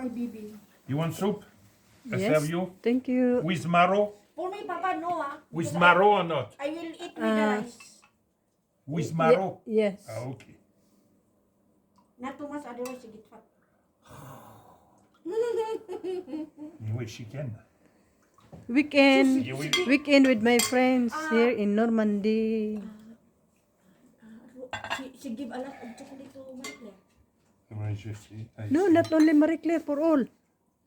my baby. You want soup? I Yes. serve you? Thank you. With marrow? For me, Papa, no, With because marrow or not? I will eat with the rice. With marrow? Yes. Ah, okay. Not too much, otherwise you get fat. Anyway, chicken. Weekend. You will. Weekend with my friends here in Normandy. She give a lot of chocolate to Marie Claire. Ouais, je sais. I No, see. not only Marie Claire, for all.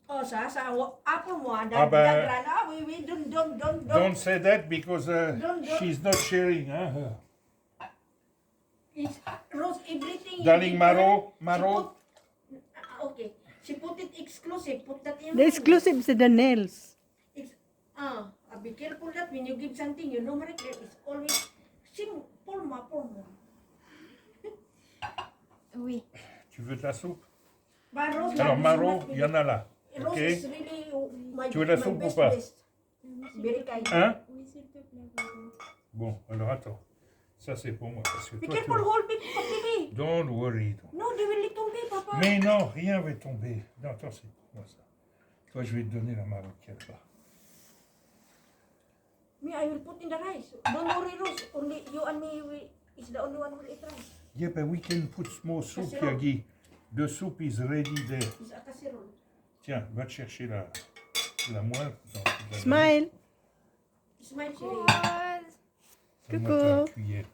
Oh, sa apple mo, ben- we don't. Don't say that because Don't. she's not sharing. Huh? It's Rose, everything. you Darling, give marrow, her, marrow. Okay, she put it exclusive. Put that in. The exclusive is the nails. Be careful that when you give something, you know, Marie Claire is always pour moi. Oui. Tu veux de la soupe? But Rose, Alors, like, marrow, is il y en a là. Rose Ok? is really my, Tu veux la my soupe ou best, pas? best. Very kind. Hein? Oui, s'il te plaît, Varro. Bon, alors attends. Ça, c'est pour moi. Parce que Be toi, careful, whole baby. Don't worry. No, they will tomber, Papa. Mais non, rien va tomber. Non, attends, c'est pour moi ça. Toi, je vais te donner la marocaine là. Me, I will put in the rice. Don't worry, Rose. Only you and me is the only one who will eat rice. Yeah, but we can put more soup here, Casserole. Guy. The soup is ready there. It's a casserole. Tiens, va te chercher la moelle. Non, tu vas Smile. Smile, Chili. donner- donne-moi ta Coucou. cuillère.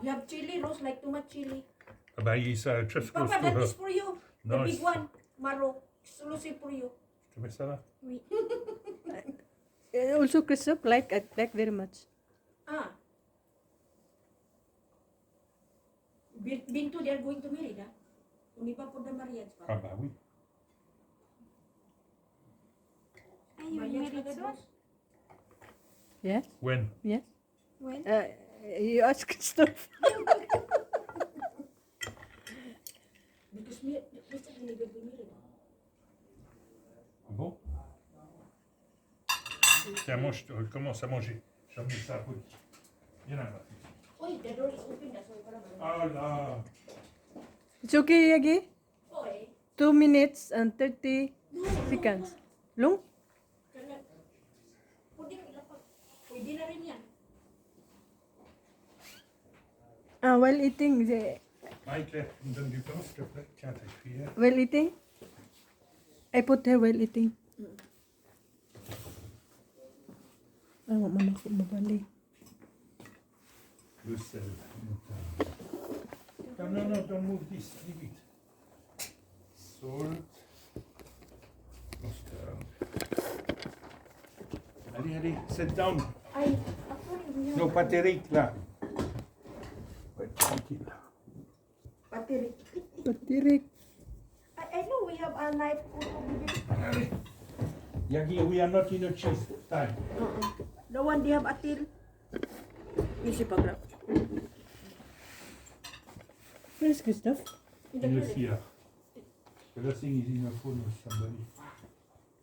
You have chili, Rose, like too much chili. Ah bah, ça, just goes Papa, to that her. is for you. The No, big it's- one. Maro. Exclusive for you. Je te mets ça là? Oui. Also, Christophe like very much. Bintu, they are going to marry, huh? Only pa for the marriage. Ah bah oui. Are you Marriage married pa soon? Rose. Yes. When? Yes. When? You ask Christophe. Because me, Mr. Henry will be married. Ah bon? Tiens, mange, commence à manger. J'en mets ça à côté. Viens là, ma fille. Oi, the door is open, that's why para ba? Ah là! It's okay, Yagi. Oi. 2 minutes and 30 seconds. Long? Kana. Pwede ilapag. Pwede na rin yan. While eating, Marie-Claire, tu me donnes du pain, s'il te plaît? Tiens, ta cuillère. while eating, I put her while eating. Ay, wag man ako mabali. Le sel. Non, non, non, don't move this. Leave it. Salt. Mustard. Allez, allez, sit down. Ay, actually, we have Non, pas Eric, là. Ouais, tranquille. patiri. Patirik. I know we have a knife. Allez. Yagi, we are not in a cheese time. The one they have atil. Easy pag Where's Christophe? In the fear. The last thing is in the phone with somebody.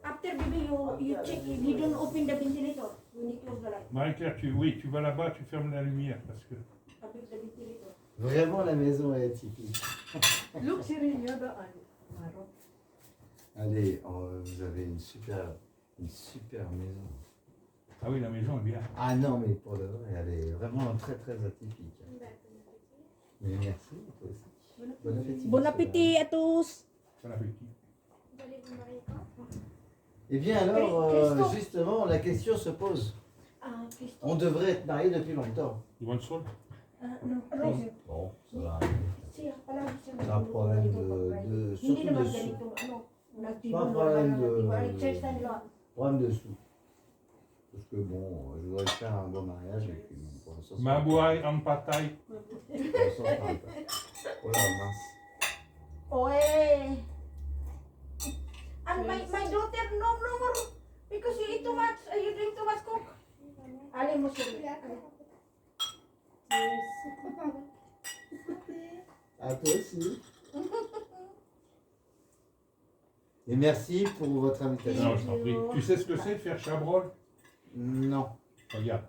After baby, you check. You don't open the ventilator when you close the light. Marie-Claire, oui, tu vas là-bas, tu fermes la lumière parce que. Avec the ventilator. Vraiment, la maison est typique. Look, Cyril, you're the Maro. Allez, vous avez une super maison. Ah oui, la maison est bien. Ah non, mais pour de vrai, elle est vraiment très très atypique. Mais merci, toi aussi. Bon appétit. Bon appétit à tous. Bon appétit. Vous allez vous marier quand? Eh bien alors, Christophe. justement, la question se pose. Christophe. On devrait être mariés depuis longtemps. You want salt? No, Rose. Bon, ça va. Siya, palagi siya. C'est un problème Hindi surtout naman de sous. ganito, ano. Pas un problème de- Exercise Problème de sous. Parce que bon, je voudrais faire un bon mariage et puis bon, pour l'instant, ça va pas. Mabouai en pataille. Pour l'instant, ça va pas. Oh là, mince. Oy. And my daughter, no more. Because you eat too much, you drink too much coke. Alin mo siya. À toi aussi. Et merci pour votre invitation. Non, je t'en prie. Tu sais ce que c'est de faire chabrol? Non. Regarde.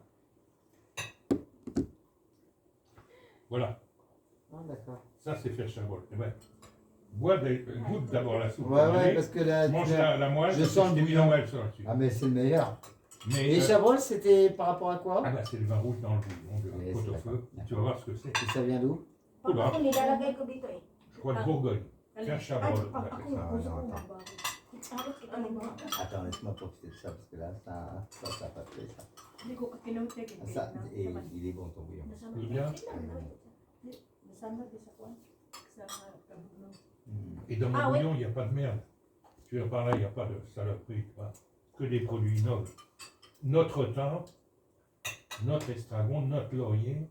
Voilà. Ah, d'accord. Ça, c'est faire chabrol. Eh ben, Goûte d'abord la soupe. Ouais, Allez, parce que là, mange tu as- la moelle, je parce sens que le je t'ai mis bouillon. la moelle sur là-dessus. Ah, mais c'est le meilleur. Mais, Et Chabrol, c'était par rapport à quoi? ah bah c'est le vin rouge dans le bouillon, de Oui, pot c'est au d'accord. feu. Tu vas voir ce que c'est. Et ça vient d'où? Oula, Ako nilalagay ko dito eh. je crois de Bourgogne. C'est un Ay, chabrol. on ako appelle ça. gusto ko attends. magbago. Harus kita magbago. Attends, laisse-moi profiter de ça, parce que là, ça a pas fait ça. Hindi ko kinautek. Ah, ça, et il est bon ton bouillon. Nasama Il est bien. Nasama din sa kwan. Et dans mon Ah, ouais. bouillon, il n'y a pas de merde. Tu vois, par là, il n'y a pas de saloperie, tu vois. Que des produits nobles. Notre thym, notre estragon, notre laurier,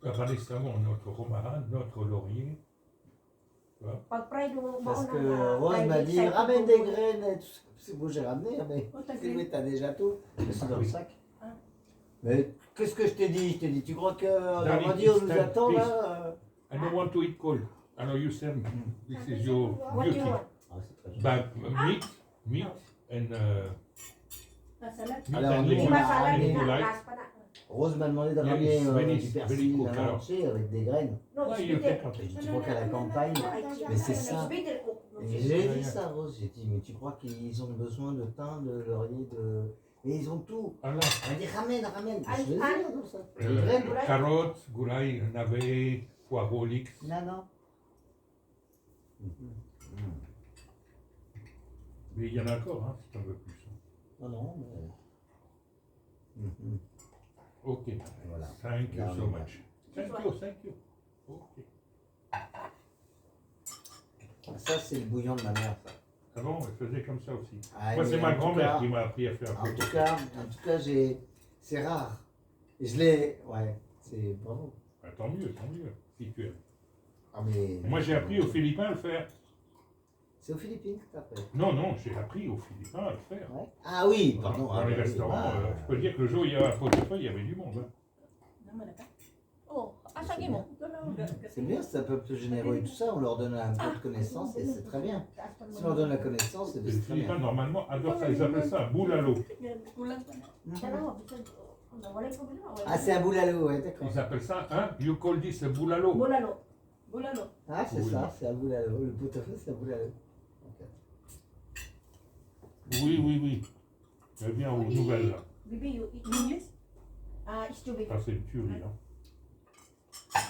pas l'estragon, notre romarin, notre laurier. Pag-fry mo Parce mo que na Rose m'a dit, side ramène ko des po. graines et tout ça. C'est bon, j'ai ramené, mais c'est oui, t'as déjà tout. Mais c'est dans le sac. Ah. Mais qu'est-ce que je t'ai dit? Je t'ai dit, tu crois que Darling, Normandie, on it's nous time, attend please. là? I don't want to eat cold. I know you said this is your What do beauty. you want? Ah, c'est très gentil. But meat and Salad. meat Alors, and nous, Hindi on ba a salad ramené- din na light. last pa na. Rose m'a demandé de Yeah, ramener it's very- du very persil cool, alors. mélangé avec des graines. No, Why it's you bitter. take Et tu crois qu'à la campagne? Mais c'est ça. It's bitter cook. Et j'ai dit ça, Rose. J'ai dit, mais tu crois qu'ils ont besoin de thym, de laurier, de. Et ils ont tout. alors, Elle m'a dit, ramène. Ah, Je dis, ah. comme ça. Des graines. carottes, goulailles, navets, poireaux, lix. Non. Mais il y en a encore, hein, si tu en veux plus. Non, mais. Ok, Voilà. thank you Là, so on est much. Thank you. Ok. Ça, c'est le bouillon de ma mère, ça. Ah bon, elle faisait comme ça aussi. Ah, Moi, mais c'est en ma tout grand-mère cas- qui m'a appris à faire En un tout cas, c'est rare. Et je l'ai. Ouais, c'est bravo. Ah, tant mieux, si tu aimes. Ah, mais. Moi, j'ai appris aux Philippins à le faire. C'est aux Philippines que t'as fait. Non, j'ai appris aux Philippins à le faire. Ouais. Ah oui, pardon. Dans les oui, restaurants, ah. je peux dire que le jour où il y avait un portefeuille, il y avait du monde. Hein. Oh, asagi mo. C'est bien, c'est un peuple généreux et tout ça, on leur donne un peu de connaissance et c'est très bien. Si on leur donne la connaissance, Les c'est très Philippins, bien. normalement, adorent ça. Ils appellent ça un boulalo. Dalawa, bisan. Wala problema. Ah, c'est un boulalo, ouais, d'accord. Ils appellent ça, hein, you call this a boulalo. Bulalo. Ah, c'est Oui. ça, c'est un boulalo. Le pot-au-feu, c'est un boulalo. Ok. Oui. Je viens aux nouvelles, là. Bibi, you eat English? It's too big. Ça, c'est une tuerie, hein.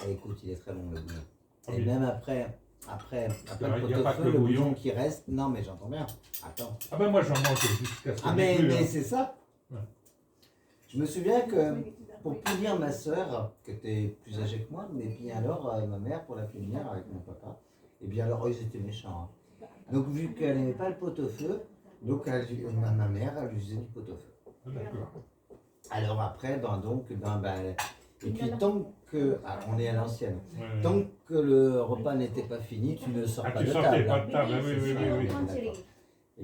Et écoute, il est très bon le bouillon. Ah Et oui. même après Il y le a pas que pot-au-feu, le le bouillon bouillon. qui reste. Non, mais j'entends bien. Attends. Ah ben moi, j'en mange jusqu'à ce que Ah, j'ai plus, mais hein. c'est ça. Ouais. Je me souviens que pour punir ma sœur, qui était plus âgée que moi, mais bien alors ma mère, pour la punir avec mon papa, et bien alors ils étaient méchants. Hein. Donc vu qu'elle n'aimait pas le pot-au-feu, donc ma mère, elle lui faisait du pot-au-feu. Ah, d'accord. Alors après, et puis tant que, on est à l'ancienne, Ouais. tant que le repas n'était pas fini, tu ne sors Ah, pas tu de sortais table. pas hein. de table, ah, oui, oui. D'accord. Et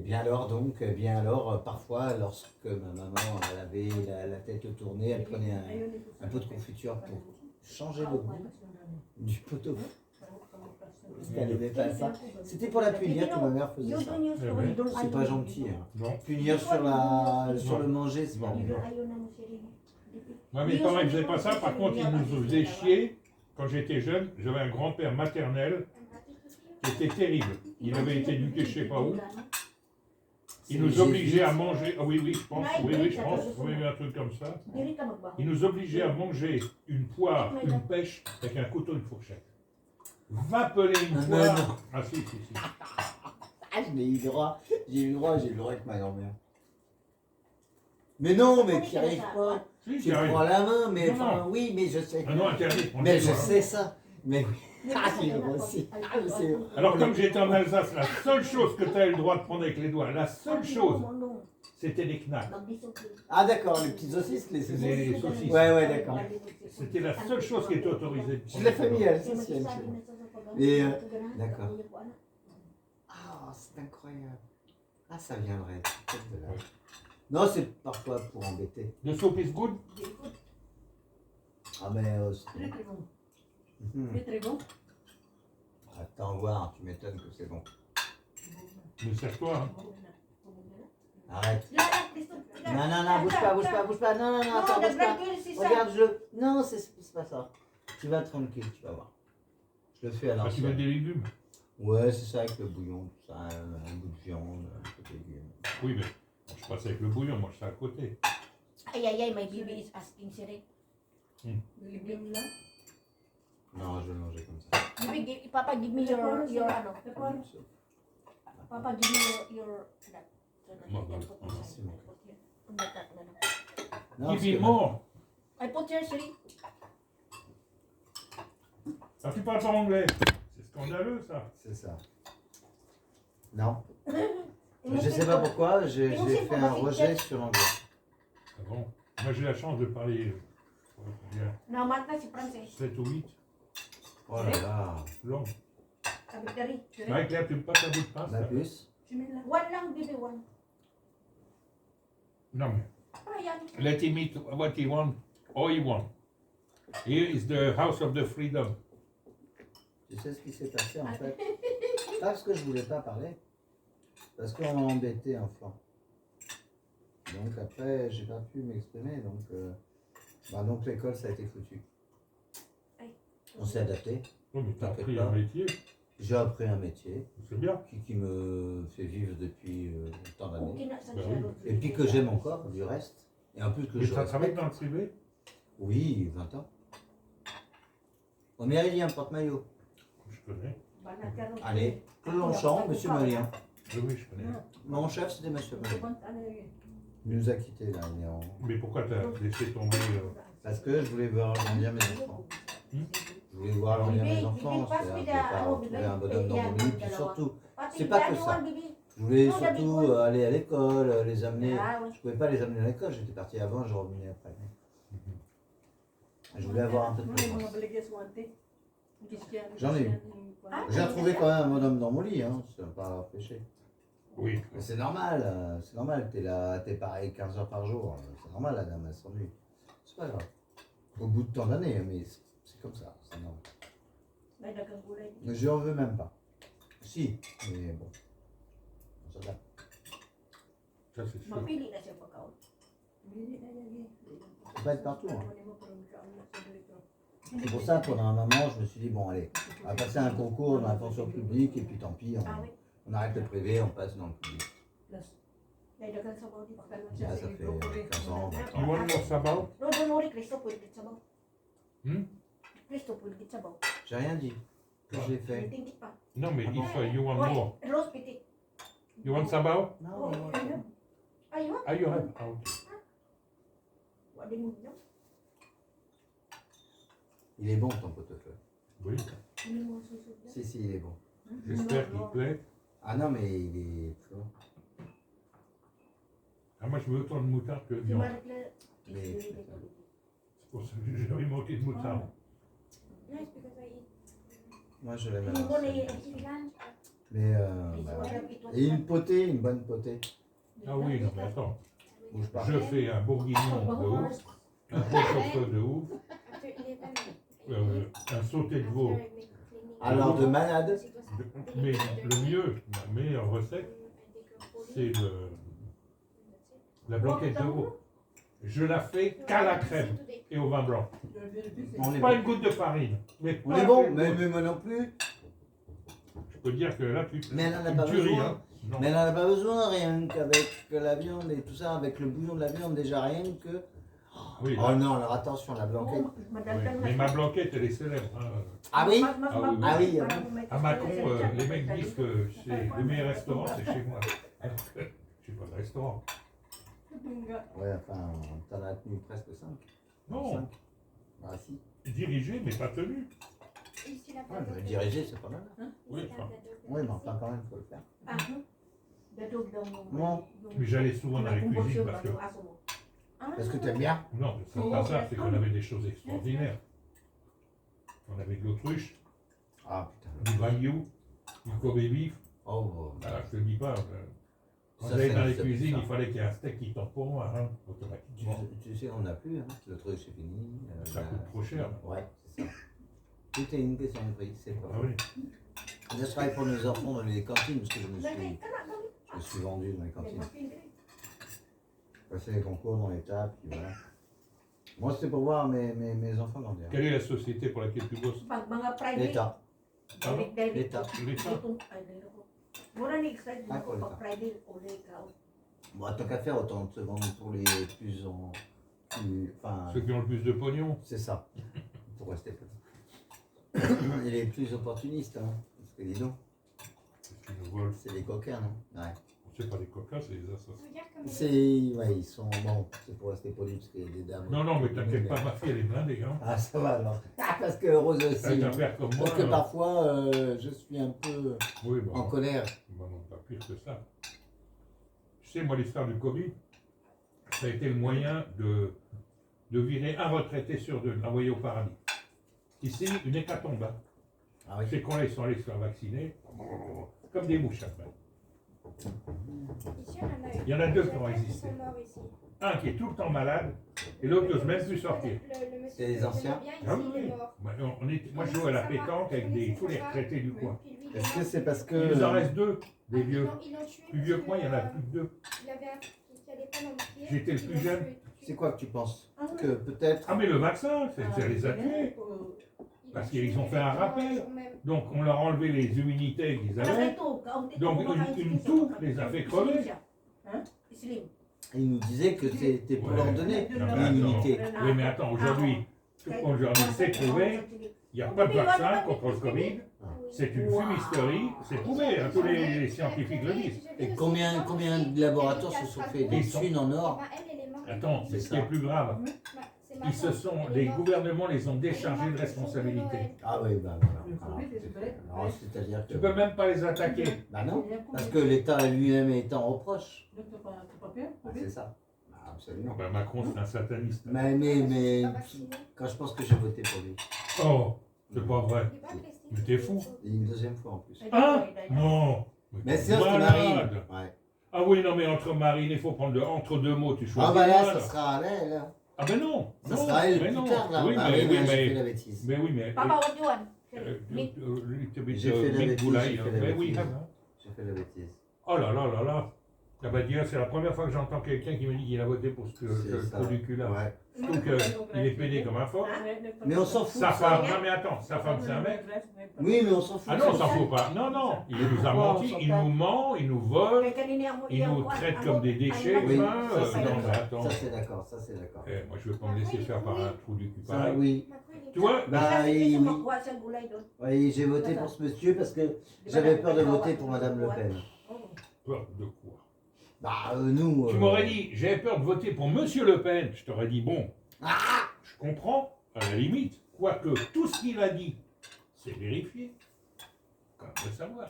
bien alors, parfois, lorsque ma maman elle avait la tête tournée, elle prenait un pot de confiture pour changer le goût du pot-au-feu. Parce qu'elle n'aimait pas ça. C'était pour la punir que ma mère faisait You ça. don't use to you don't C'est pas gentil. Hein. Non. Punir sur le manger, c'est pas You bon. don't ayaw na mo sirili. Ouais, mes parents, ils faisaient pas ça. Par contre, ils nous faisaient chier. Quand j'étais jeune, j'avais un grand-père maternel qui était terrible. Il avait été éduqué je sais pas où. Il nous obligeait à manger. Ah oui, je pense. Oui, un truc comme ça. Dili ka magbaho. Il nous obligeait à manger une poire, une pêche avec un couteau et une fourchette. Va peler une Ah, poire. non. Ah si. Ah, j'ai eu le droit avec ma grand-mère. Mais non, mais tu n'y arrives pas. Si, Tu j'y arrive. prends la main, mais Non, enfin, non. oui, mais je sais. Ah non, interdit. on Mais le je voit. sais ça. Mais oui. Ah, c'est drôle aussi. Ah, mais c'est- Alors comme j'étais en Alsace, la seule chose que tu as le droit de prendre avec les doigts, la seule chose, c'était des knacks. Ah, d'accord, les petites saucisses, les saucisses. Les saucisses. Ouais, d'accord. C'était la seule chose qui était autorisée. de Je prendre. l'ai familiale, ça, c'est une chose. Et, d'accord. Ah, c'est incroyable. Ah, ça viendrait peut-être de là. Ouais. Non, c'est parfois pour embêter. The soup is good? Ah, mais c'est bon. Mhm. Attends, voir, tu m'étonnes que c'est bon. Mais serre-toi. Hein. Arrête. Non, bouge pas. Non, attends, bouge pas. Regarde, non, c'est pas ça. Tu vas tranquille, tu vas voir. Je le fais à Ah, tu veux l'ancienne. des légumes? Ouais, c'est ça avec le bouillon, tout ça, un bout de viande, un peu de légumes. Oui, mais je passe avec le bouillon, moi je suis à côté. Ay, ay, ay, my baby is asking Siri. Légumes là. Non, je vais le manger comme ça. Papa, give me your ano. Comme ça. Papa, give me your that. So that Well, you can put well, inside. well. Put here. On that, ano. Non, Give parce me que- more. I put here, Siri. Ah, tu parles pas anglais. C'est scandaleux ça. C'est ça. Non. Je sais pas pourquoi, j'ai fait un rejet sur l'anglais. Ah bon. Moi j'ai la chance de parler Namat na si Francis. 7 ou 8 Oh là là. langues. Sabi dari. Marie-Claire, tu me passes un bout de pain La ça? puce. One lang, baby, one. Non mais. Ah, yan. Let him eat what he want, all he want. Here is the house of the freedom. Tu sais ce qui s'est passé en fait? Pas parce que je voulais pas parler. Parce qu'on m'a embêté un fois. Donc après, j'ai pas pu m'exprimer. Donc l'école, ça a été foutu. On s'est adapté. Oui, mais t'as T'inquiète appris pas. un métier, J'ai appris un métier c'est bien. qui me fait vivre depuis tant d'années. Okay na sa Bah siya. oui. Et puis que j'aime encore, du reste. Et en plus que Mais je tu as travaillé respecte. dans le privé? Oui, 20 ans. Au Méridien, Porte-Maillot. Je connais. Allez, que Longchamp, Monsieur Melien. Oui, oui, je connais. Mon chef, c'était Monsieur Melien. Il nous a quittés là, il est en... Mais pourquoi t'as laissé tomber Parce que je voulais voir grandir mes enfants. Je voulais voir grandir mes enfants, c'est-à-dire je voulais pas retrouver un bonhomme dans mon lit, puis surtout, c'est pas que ça. Je voulais surtout aller à l'école, les amener. Je pouvais pas les amener à l'école, j'étais parti avant, je revenais après. Je voulais avoir un peu de présence. J'en ai eu. J'ai retrouvé quand même un bonhomme dans mon lit, hein, ça m'a pas empêché. Oui. Mais c'est normal, t'es là, t'es pareil 15 heures par jour, c'est normal, la dame, elle s'ennuie. C'est pas grave. Au bout de tant d'années, mais c'est comme ça, c'est normal. Mais je n'en veux même pas. Si, mais bon. On s'adapte. Ça, c'est sûr. Mapili na siya pagkaon. Ça peut pas être partout. Hein. C'est pour ça, pendant un moment, je me suis dit, bon, allez, on va passer un concours dans la fonction publique, et puis tant pis, on arrête le privé, on passe dans le public. Dagdagan sa bawdi pa. Là, ça fait 15 ans, 20 You ans. want more sabaw? No, don't worry, Cristo, pwede sa baw. Hmm? Cristo, pwede sa baw. J'ai rien dit. Que j'ai fait. Tingit pa. Non, mais if you want more. Rose, piti. You want sabaw? Non, non, non. Ayun. Ah, you have. Ah, ok. Wadi mo na. Il est bon ton portefeuille. Oui. Hindi mo susod na. Si, il est bon. J'espère qu'il te plaît. Ah non, mais il est très bon. Ah, moi, je veux autant de moutarde que de Si viande. Marie-Claire, Mais- C'est pour ça que j'ai manqué de moutarde. Nice because I eat Moi, je l'aime. hindi mo na bien. lunch. Mais, It's bah, what voilà. it was. Et une potée, une bonne potée. Ah oui, non, mais attends. Bouge pas. Je fais un bourguignon de ouf, un pot de ouf, After 11. un sauté de veau. Alors, de malade. Mais le mieux, la meilleure recette, c'est la blanquette de veau. Je la fais qu'à la crème et au vin blanc. On est Pas bon. une goutte de farine. Mais On pas est bon, une mais, goutte. mais moi non plus. Je peux dire que là, tu Mais elle en a tu pas tueries, besoin. hein. Non. Mais elle n'en a pas besoin, rien qu'avec la viande et tout ça, avec le bouillon de la viande, déjà rien que. Oui, Oh là, non, alors attention, la blanquette. Oh, oui. madagdag na Mais siya. ma blanquette, elle est célèbre. Hein. Ah oui? Ah oui. À Macron, Parang les mecs disent que c'est le meilleur restaurant, c'est chez moi. Alors que je suis pas de restaurant. Ouais, enfin, t'en as tenu presque 5. Non, Ah si. dirigé, mais pas tenu. Ouais, je vais diriger, c'est pas mal. Oui, enfin. Oui, mais enfin, quand même, faut le faire. Ah, dadog daw mo. Non. Mais j'allais souvent dans les cuisines parce que. Est-ce que t'aimes bien? Non, c'est pas ça, c'est qu'on avait des choses extraordinaires. On avait de l'autruche, Ah putain. du wagyu, du Kobe beef. Oh, Voilà, je te le dis pas. Quand Ça, j'allais c'est- dans les c'est cuisines, ça. il fallait qu'il y ait un steak qui tombe pour moi, hein, automatiquement. tu sais, on n'a plus, hein. Le truc, c'est fini. Ça coûte trop cher. Ouais, c'est ça. Tout est une question de prix, c'est pas Ah vrai. oui. Je travaille pour nos enfants dans les cantines parce que je me suis vendu dans les cantines. Passer les concours dans l'État, puis voilà. Moi, c'était pour voir mes enfants grandir. Quelle est la société pour laquelle tu bosses? Pag mga private, L'État. Balik dahil L'État. L'État. Ay, dahil ako. Mura ni excited Ah, ko pour pag Friday uli ka. Bon, tant qu'à faire, autant te vendre pour les plus en. Enfin, Ceux qui ont le plus de pognon. c'est ça. Pour rester poli. Et les plus opportunistes, hein. Parce que dis donc, Qui nous volent. c'est les coquins, non? Ouais. C'est pas des coquins, c'est des assassins. Faut dire comme C'est. Ouais, ils sont. Bon, c'est pour rester poli parce qu'il y a des dames. Non, non, mais t'inquiète pas, ma fille, elle est blindée. Hein. Ah, ça va alors. Ah, parce que heureuse aussi. Avec un hein. père comme moi. Parce que parfois, je suis un peu Oui, bah, en colère. bah non, pas pire que ça. Tu sais, moi, l'histoire du Covid, ça a été le moyen de virer un retraité sur deux, de l'envoyer au paradis. Ici, une hécatombe. Hein. Ah oui. Ces cons-là, ils sont allés se faire vacciner, comme des mouches après. Ici, on en a eu. Il y en a deux qui ont Qui résisté. sont morts ici. Un qui est tout le temps malade, et l'autre qui n'ose même plus sortir. Le monsieur C'est les qui anciens bien ici, Ah oui, il est oui. mort. Moi, je joue à la pétanque avec tous les retraités du coin. Puis lui, il est Est-ce que mort. c'est parce que. Il nous en reste deux, des Ah, vieux. ils l'ont tué Plus vieux parce que moi, il y en a que, plus que deux. Il avait un truc qui allait pas dans le pied. J'étais le Ils plus l'ont jeune. tué. C'est quoi que tu penses? Ah oui. Que peut-être. Ah, mais le vaccin, ça les a tués. Ils Parce l'ont qu'ils tué ont fait un le rappel. jour même. Donc, on leur a enlevé les immunités qu'ils avaient. Donc, une toux les a fait crever. Ils nous disaient que c'était pour Ouais. leur donner Non, mais l'immunité. Oui, mais attends, aujourd'hui, aujourd'hui, c'est prouvé. Il n'y a pas de vaccin contre le Covid. Ah oui. C'est une fumisterie. C'est prouvé, hein, tous les scientifiques le disent. Et combien de laboratoires se sont fait des thunes en Eh or? ben, elle est morte. Attends, c'est ce qui est plus grave. Bah, c'est ma Ils se tante, sont, elle est les morte. gouvernements les ont Elle est déchargés morte de le jour responsabilité. Noël. Ah oui, bah voilà. Alors, c'est-à-dire que. Tu peux même pas les attaquer. Bah non, parce que l'État lui-même est en reproche. Ah, c'est ça. Ah, absolument. Ben, Macron, c'est un sataniste. Mais Il est pas vacciné. quand je pense que j'ai voté pour lui. Oh, c'est pas vrai. Il est pas blessé. Mais t'es fou. Et une deuxième fois en plus. Ah non. Mais t'es c'est entre malade. Marine. Ouais. Ah oui, non, mais entre Marine, il faut prendre entre deux mots, tu choisis. Ah bah là, un, ça sera elle. Là. Ah ben non. Ça non, sera elle mais plus non. tard là. Oui, Marine, mais, j'ai fait mais, la bêtise. mais oui, mais. Papa, what you want? J'ai fait la bêtise, Boulaye, j'ai fait la mais oui, bêtise. hein. J'ai fait la bêtise. Oh là là là là. Ah bah dis, c'est la première fois que j'entends quelqu'un qui me dit qu'il a voté pour ce C'est ça. trou du cul là. Ouais. Je trouve qu'il est pédé comme un fort. Mais on s'en fout. Sa de ça. femme, non mais attends, sa femme c'est un mec. Oui, mais on s'en fout. Ah de non, on ça. s'en fout pas. Non, non, il nous a Pourquoi menti, on s'en il tape? nous ment, il nous vole, il nous traite comme des déchets. Oui, ça, ça c'est non, mais d'accord. attends. Ça c'est d'accord. Ça c'est d'accord. Eh, moi je veux pas me laisser faire par un trou du cul Ça pareil. oui. Tu vois, Bah oui. Oui, j'ai voté pour ce monsieur parce que j'avais peur de voter pour Madame Le Pen. peur de quoi? Bah nous. Tu m'aurais dit, j'avais peur de voter pour Monsieur Le Pen. Je t'aurais dit, bon, Ah je comprends, à la limite, quoique tout ce qu'il a dit, c'est vérifié. Quand même le savoir.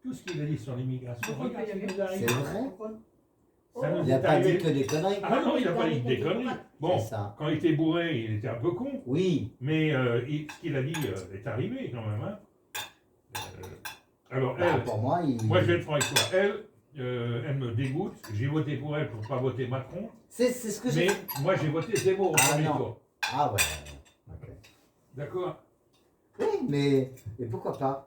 Tout ce qu'il a dit sur l'immigration, regarde ce qui nous C'est arrive. vrai. Ça nous Il n'a est pas dit arrivé. que des conneries. Ah non, il n'a pas dit des conneries. Bon, C'est ça. quand il était bourré, il était un peu con, Oui. mais ce qu'il a dit est arrivé quand même. Hein. Alors, Bah, elle, pour moi, il. moi je vais être franc avec toi, elle me dégoûte. J'ai voté pour elle pour ne pas voter Macron, C'est ce que mais j'ai. moi j'ai voté Zemmour au Ah, premier non. tour. Ah ouais. Ok. D'accord? Oui, mais pourquoi pas?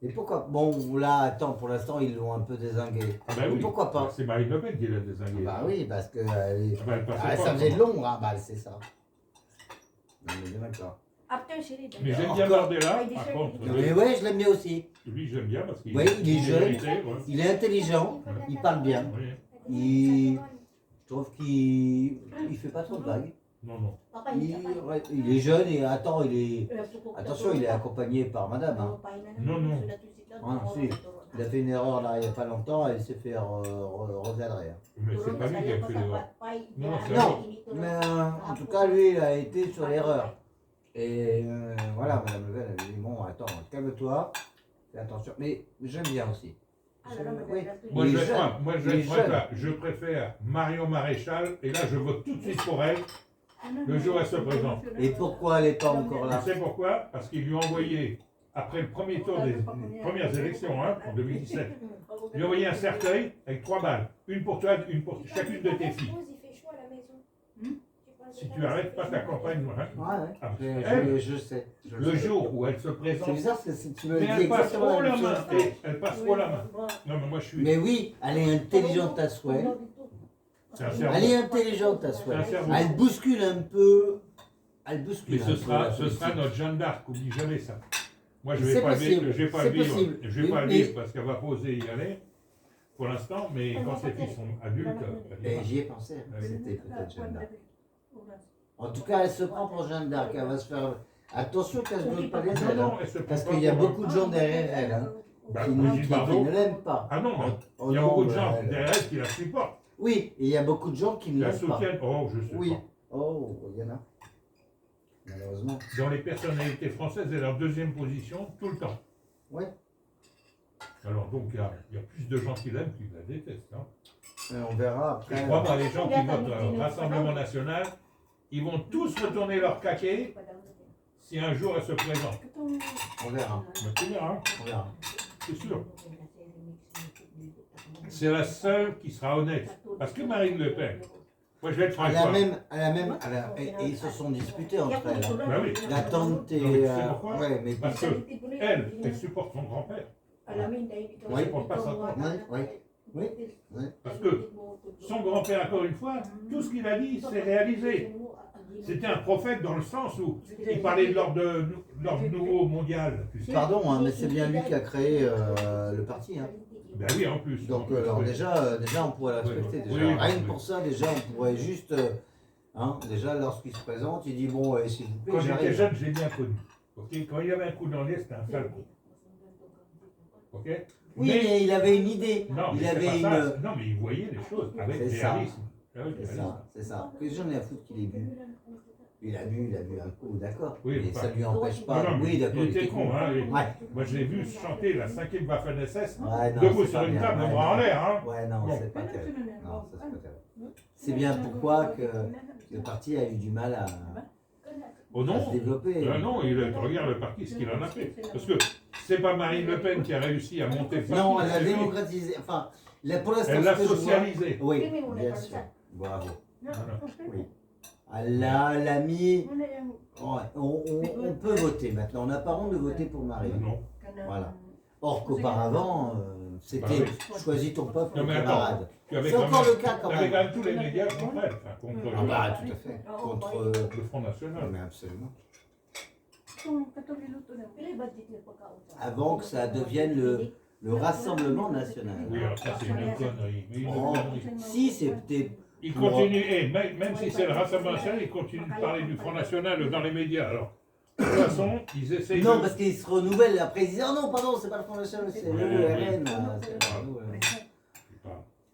Et pourquoi? Bon, là, attends, pour l'instant, ils l'ont un peu dézingué. Ah ben Mais oui. pourquoi pas? C'est Marine Le Pen qui l'a désingué. Bah oui, parce que elle est- Ah ben, elle passait ah, pas, ça faisait comment. long, hein, bah c'est ça. On est bien d'accord. Mais j'aime bien Encore. Bardella, par contre. Mais ouais, je l'aime bien aussi. Lui, j'aime bien parce qu'il Oui, il est jeune. vérité, ouais. Il est intelligent, il parle bien. Oui. Il- Je trouve qu'il fait pas trop de vagues. Non, non. Ouais, il est jeune et attends, attention, il est accompagné par madame. Hein. Non, non. Ah, si. Il a fait une erreur là il n'y a pas longtemps et il s'est fait recadrer. Hein. Mais c'est pas lui qui a fait l'erreur. Non, c'est Non, mais en tout cas, lui, il a été sur l'erreur. Et voilà, madame Le Pen, elle lui dit bon, attends, calme-toi, fais attention. Mais j'aime bien aussi. Oui. Moi, Il je est vais jeune. pas- moi, je Il est vais être jeune. là. Je préfère Marion Maréchal, et là, je vote tout de suite pour elle, le jour où elle se présente. Et pourquoi elle n'est pas encore là? Tu sais pourquoi? Parce qu'ils lui ont envoyé, après le premier tour des premières élections, hein, en 2017, ils lui ont envoyé un cercueil avec 3 balles. Une pour toi, une pour chacune de tes filles. Il fait chaud à la maison. Si tu arrêtes pas ta campagne, hein, Ouais, ah, ouais. elle, Je sais. je le sais. jour où elle se C'est présente, bizarre parce que tu me mais dis elle passe exactement trop la la même main. chose. Elle passe trop la main. Non, mais moi, je suis. Mais oui, elle est intelligente à souhait. C'est un cerveau. Elle est intelligente à souhait. C'est un cerveau. Elle bouscule un peu elle bouscule. Mais un ce peu la sera politique. notre Jeanne d'Arc, oublie jamais ça. Moi, je C'est vais pas possible, le vivre, c'est possible. je vais pas le Mais- vivre parce qu'elle va poser y aller pour l'instant, mais quand ses filles sont adultes, elle Et ira. j'y ai pensé, Ouais. c'était peut-être Jeanne d'Arc. En tout cas, elle se prend pour Jeanne d'Arc, elle va se faire... Attention qu'elle se brûle pas les ailes, hein, elle se prend parce pas qu'il y a pour- beaucoup de gens derrière elle, hein, Bah, qui Brigitte Bardot. ne l'aiment pas. Ah non, mais Oh il y a non, beaucoup de mais gens elle- derrière elle qui la supportent, Oui, et il y a beaucoup de gens qui qui ne la l'aiment pas. soutiennent. Oh, je sais Oui. pas. Oh, il y en a. Malheureusement. Dans les personnalités françaises, elle est en deuxième position tout le temps. Ouais. Alors donc, il y a plus de gens qui l'aiment qui la détestent. Hein. Et on verra Et après. je crois, moi, les gens qui votent au Rassemblement National, ils vont tous retourner leur caquet si un jour elle se présente. On verra. Mais tu verras, On verra. c'est sûr. C'est la seule qui sera honnête. Parce que Marine Le Pen, moi je vais être franc avec toi. Et ils se sont disputés entre elles. Hein. Ben oui, La tante et. Non, mais tu sais pourquoi ouais, mais. parce que elle supporte son grand-père. Oui. supporte pas sa tante. Oui. Parce que son grand-père, encore une fois, tout ce qu'il a dit, c'est réalisé. C'était un prophète dans le sens où il parlait de l'ordre nouveau mondial. Tu sais. Pardon, hein, mais c'est bien lui qui a créé le parti. Hein. Ben oui, en plus. Donc, Oui. déjà, on pourrait la respecter. Oui, Déjà. oui, Rien que oui. pour ça, déjà, on pourrait juste. Hein, déjà, lorsqu'il se présente, il dit bon, s'il vous plaît, Quand j'étais j'arrive. jeune, j'ai bien connu. Ok, quand il y avait un coup dans les, c'était un sale coup. Ok. Oui, mais il avait une idée. Non, mais il c'est avait pas une. ça. Non, mais il voyait les choses avec C'est ça. réalisme. Avec C'est réalisme. ça, c'est ça. Que j'en ai à foutre qu'il ait bu. Il a bu un coup, d'accord. Oui, mais enfin. ça lui empêche Non, pas. non, mais Oui, d'accord. il était con. Hein, et Ouais. Moi, je l'ai vu chanter la 5e Waffen-SS, Ouais, non, debout c'est sur pas une bien. table, Ouais, le bras en non. l'air. Hein. Ouais, non, Bon. c'est pas terrible. Non, ça, c'est pas terrible. C'est bien pourquoi que le parti a eu du mal à Oh se non, développer. non, regarde le parti, ce qu'il en a fait. Parce que c'est pas Marine Le Pen qui a réussi à monter le parti. Non, elle a c'est lui. démocratisé. Enfin, pour l'instant, Elle l'a ce que je vois- socialisé. Oui, bien sûr. Bravo. Oui. Elle l'a mis. Ouais, on peut voter maintenant. On n'a pas honte de voter pour Marine. Non. Voilà. Or qu'auparavant, c'était Bah choisis ton peuple, Non, ton mais attends. camarade. Tu avais C'est quand encore même- le cas quand tu avais même. quand même tous les médias contre elle, enfin, contre Ah bah tout à fait. Contre. le Front National. Mais absolument. Avant que ça devienne le Rassemblement National. Oui, alors ça c'est une connerie. Mais une Oh, connerie. si c'était. Il continue, même si c'est le Rassemblement National, il continue de parler du Front National dans les médias. Alors, de toute façon, ils essayent Non, de... parce qu'ils se renouvellent. Après, ils disent oh non, pardon, c'est pas le Front National, c'est le RN. c'est pas nous,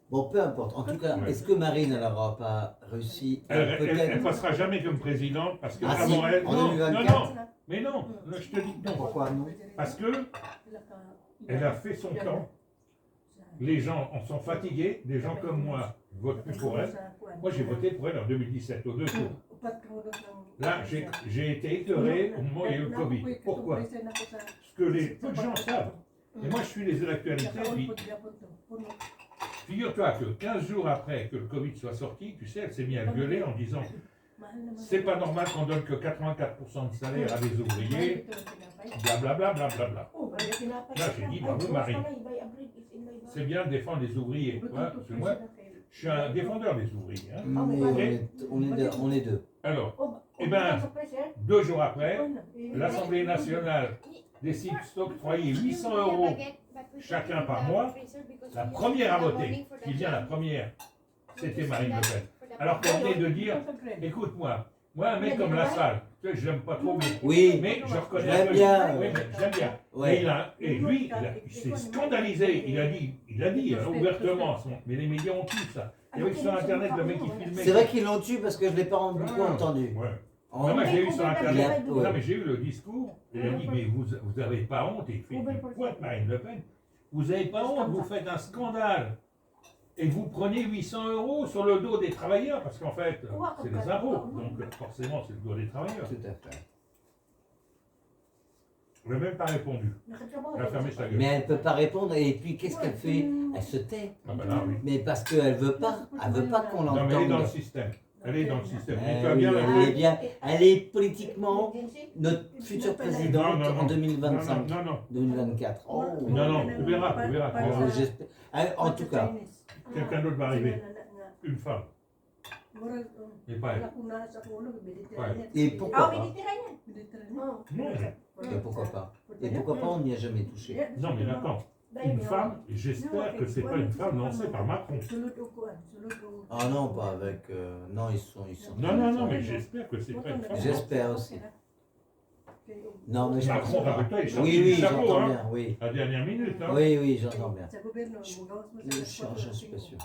Bon, peu importe. En tout cas, Ouais. est-ce que Marine, elle n'aura pas réussi Elle peut-être. passera jamais comme présidente parce que Ah, avant si, elle... en Non, 2024. mais non, là, je te dis que non. Pourquoi non? Parce que elle a fait son temps. Les gens en sont fatigués. Des gens comme moi ne votent plus pour elle. Moi, j'ai voté pour elle en 2017, aux 2 tours. Là, j'ai été écœuré au moment où il y a eu le Covid. Pourquoi? Parce que peu de gens savent. Et moi, je suis les actualités. Puis, figure-toi que 15 jours après que le Covid soit sorti, tu sais, elle s'est mise à gueuler en disant c'est pas normal qu'on donne que 84% de salaire à des ouvriers, blablabla, blablabla. Là, j'ai dit bravo Marine. C'est bien de défendre les ouvriers. Ouais, parce que moi, je suis un défendeur des ouvriers. Hein. Mais on est deux. Alors, eh ben, 2 jours après, l'Assemblée nationale décide d'octroyer 800 € chacun par mois. La première à voter, qui vient la première, c'était Marine Le Pen. Alors qu'on venait de dire, écoute-moi, moi un mec comme Lassalle, tu sais, je l'aime pas trop, Oui, mais je reconnais j'aime un peu. bien. Oui, mais j'aime bien. Ouais. Et lui, il s'est scandalisé. Il a dit hein, ouvertement, mais les médias ont tout ça. Il y avait sur Internet le mec qui filmait. C'est vrai qu'ils l'ont tué parce que je ne l'ai pas beaucoup entendu. Ouais. En- Non, moi, j'ai eu sur Internet. Ouais. Non, mais j'ai eu le discours. Et il a dit, mais vous n'avez pas honte. Et il fait une pointe, Marine Le Pen. Vous n'avez pas honte, vous faites un scandale. Et vous prenez 800 € sur le dos des travailleurs, parce qu'en fait, c'est des impôts. Donc forcément, c'est le dos des travailleurs. Tout à fait. Elle n'a même pas répondu. Elle a fermé sa gueule. Mais elle ne peut pas répondre et puis qu'est-ce qu'elle fait? Elle se tait. Ah ben là, oui. Mais parce qu'elle veut pas qu'on Non, mais elle est dans le l'entende. système. Elle est dans le système. Eh Tu vas oui, bien la elle est bien. Elle est politiquement notre future présidente Non, non, en non. 2025, Non, non, 2024. Oh. non, tu verras. J'espère. En tout cas, Quelqu'un d'autre va arriver. Une femme. Mais pas elle. Et Ah, pourquoi pas? Méditerranéen. Oh. Non, Et pourquoi pas? Et pourquoi pas on n'y a jamais touché? non, mais attends, une femme, j'espère que c'est pas une femme lancée par Macron. Ah non, pas avec. Non, ils sont. Non, mais j'espère que c'est pas une femme. J'espère aussi. Non, mais je Macron, pense pas. rappelle-toi, il est sorti Oui, du oui, chapeau, j'entends hein, bien, oui. à la dernière minute. Hein. Oui, oui, j'entends bien. Je suis pas sûr.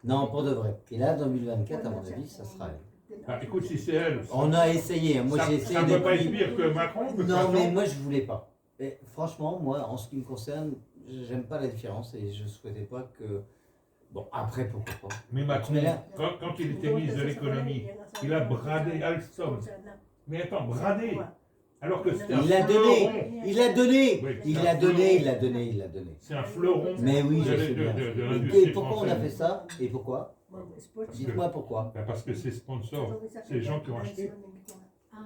Non, pour de vrai. Et là, 2024, à mon avis, ça sera elle. Ah, écoute, si c'est elle, On a essayé. Moi, j'ai essayé ça ne peut pas être depuis. pire que Macron. de toute Non, façon. mais moi, je voulais pas. Et franchement, moi, en ce qui me concerne, j'aime pas la différence et je souhaitais pas que. Bon, après, pourquoi pas. Mais Macron, Mais là- quand il était ministre de l'économie, il a bradé Alstom. Mais attends, bradé. Alors que c'était un Il l'a fleuron. donné. Il l'a donné. Oui, Il c'est l'a un donné. fleuron. Il l'a donné. Il l'a donné. C'est un fleuron Mais oui, je de, sais de, bien. de, de Et l'industrie pourquoi on a française. fait ça? Et pourquoi? Dites-moi pourquoi. Ben, parce que c'est sponsor, c'est les gens qui ont acheté. Ah.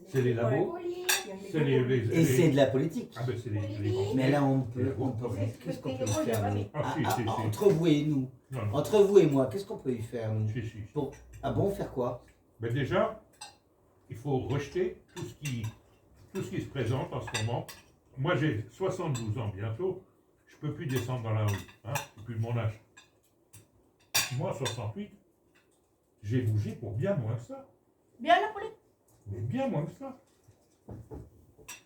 C'est les labos, c'est Et c'est de la politique. Ah ben c'est les grands. Mais là, on peut qu'est-ce qu'on peut y faire nous? Ah, si, si, si. Entre vous et nous, Non, non, entre vous et moi, qu'est-ce qu'on peut y faire nous? si, si. Ah bon, faire quoi? Mais déjà, il faut rejeter tout ce qui se présente en ce moment. Moi j'ai 72 ans bientôt, je peux plus descendre dans la rue, hein, c'est plus de mon âge. Moi, 68, j'ai bougé pour bien moins que ça. Bien la politique. Mais bien moins que ça.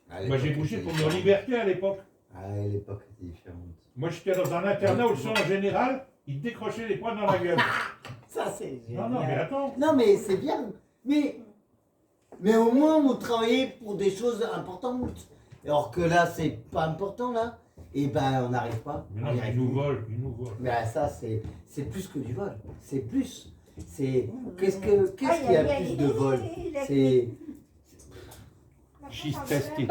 À Moi j'ai l'époque, bougé c'était pour différent. nos libertés à l'époque. Ah, l'époque était différente. Moi j'étais dans un internat où le sang en général, il te décrochait les poings dans la gueule. Ça, c'est génial. Non, non, mais attends. Non, mais c'est bien. Mais au moins, on travaillait pour des choses importantes. Alors que là, c'est pas important, là. Et ben, on n'arrive pas. Mais On non, y mais arrive ils nous plus. volent, ils nous volent. Mais ça, c'est plus que du vol. C'est plus. C'est. Qu'est-ce qu'il y a plus de vol? C'est. She's tested.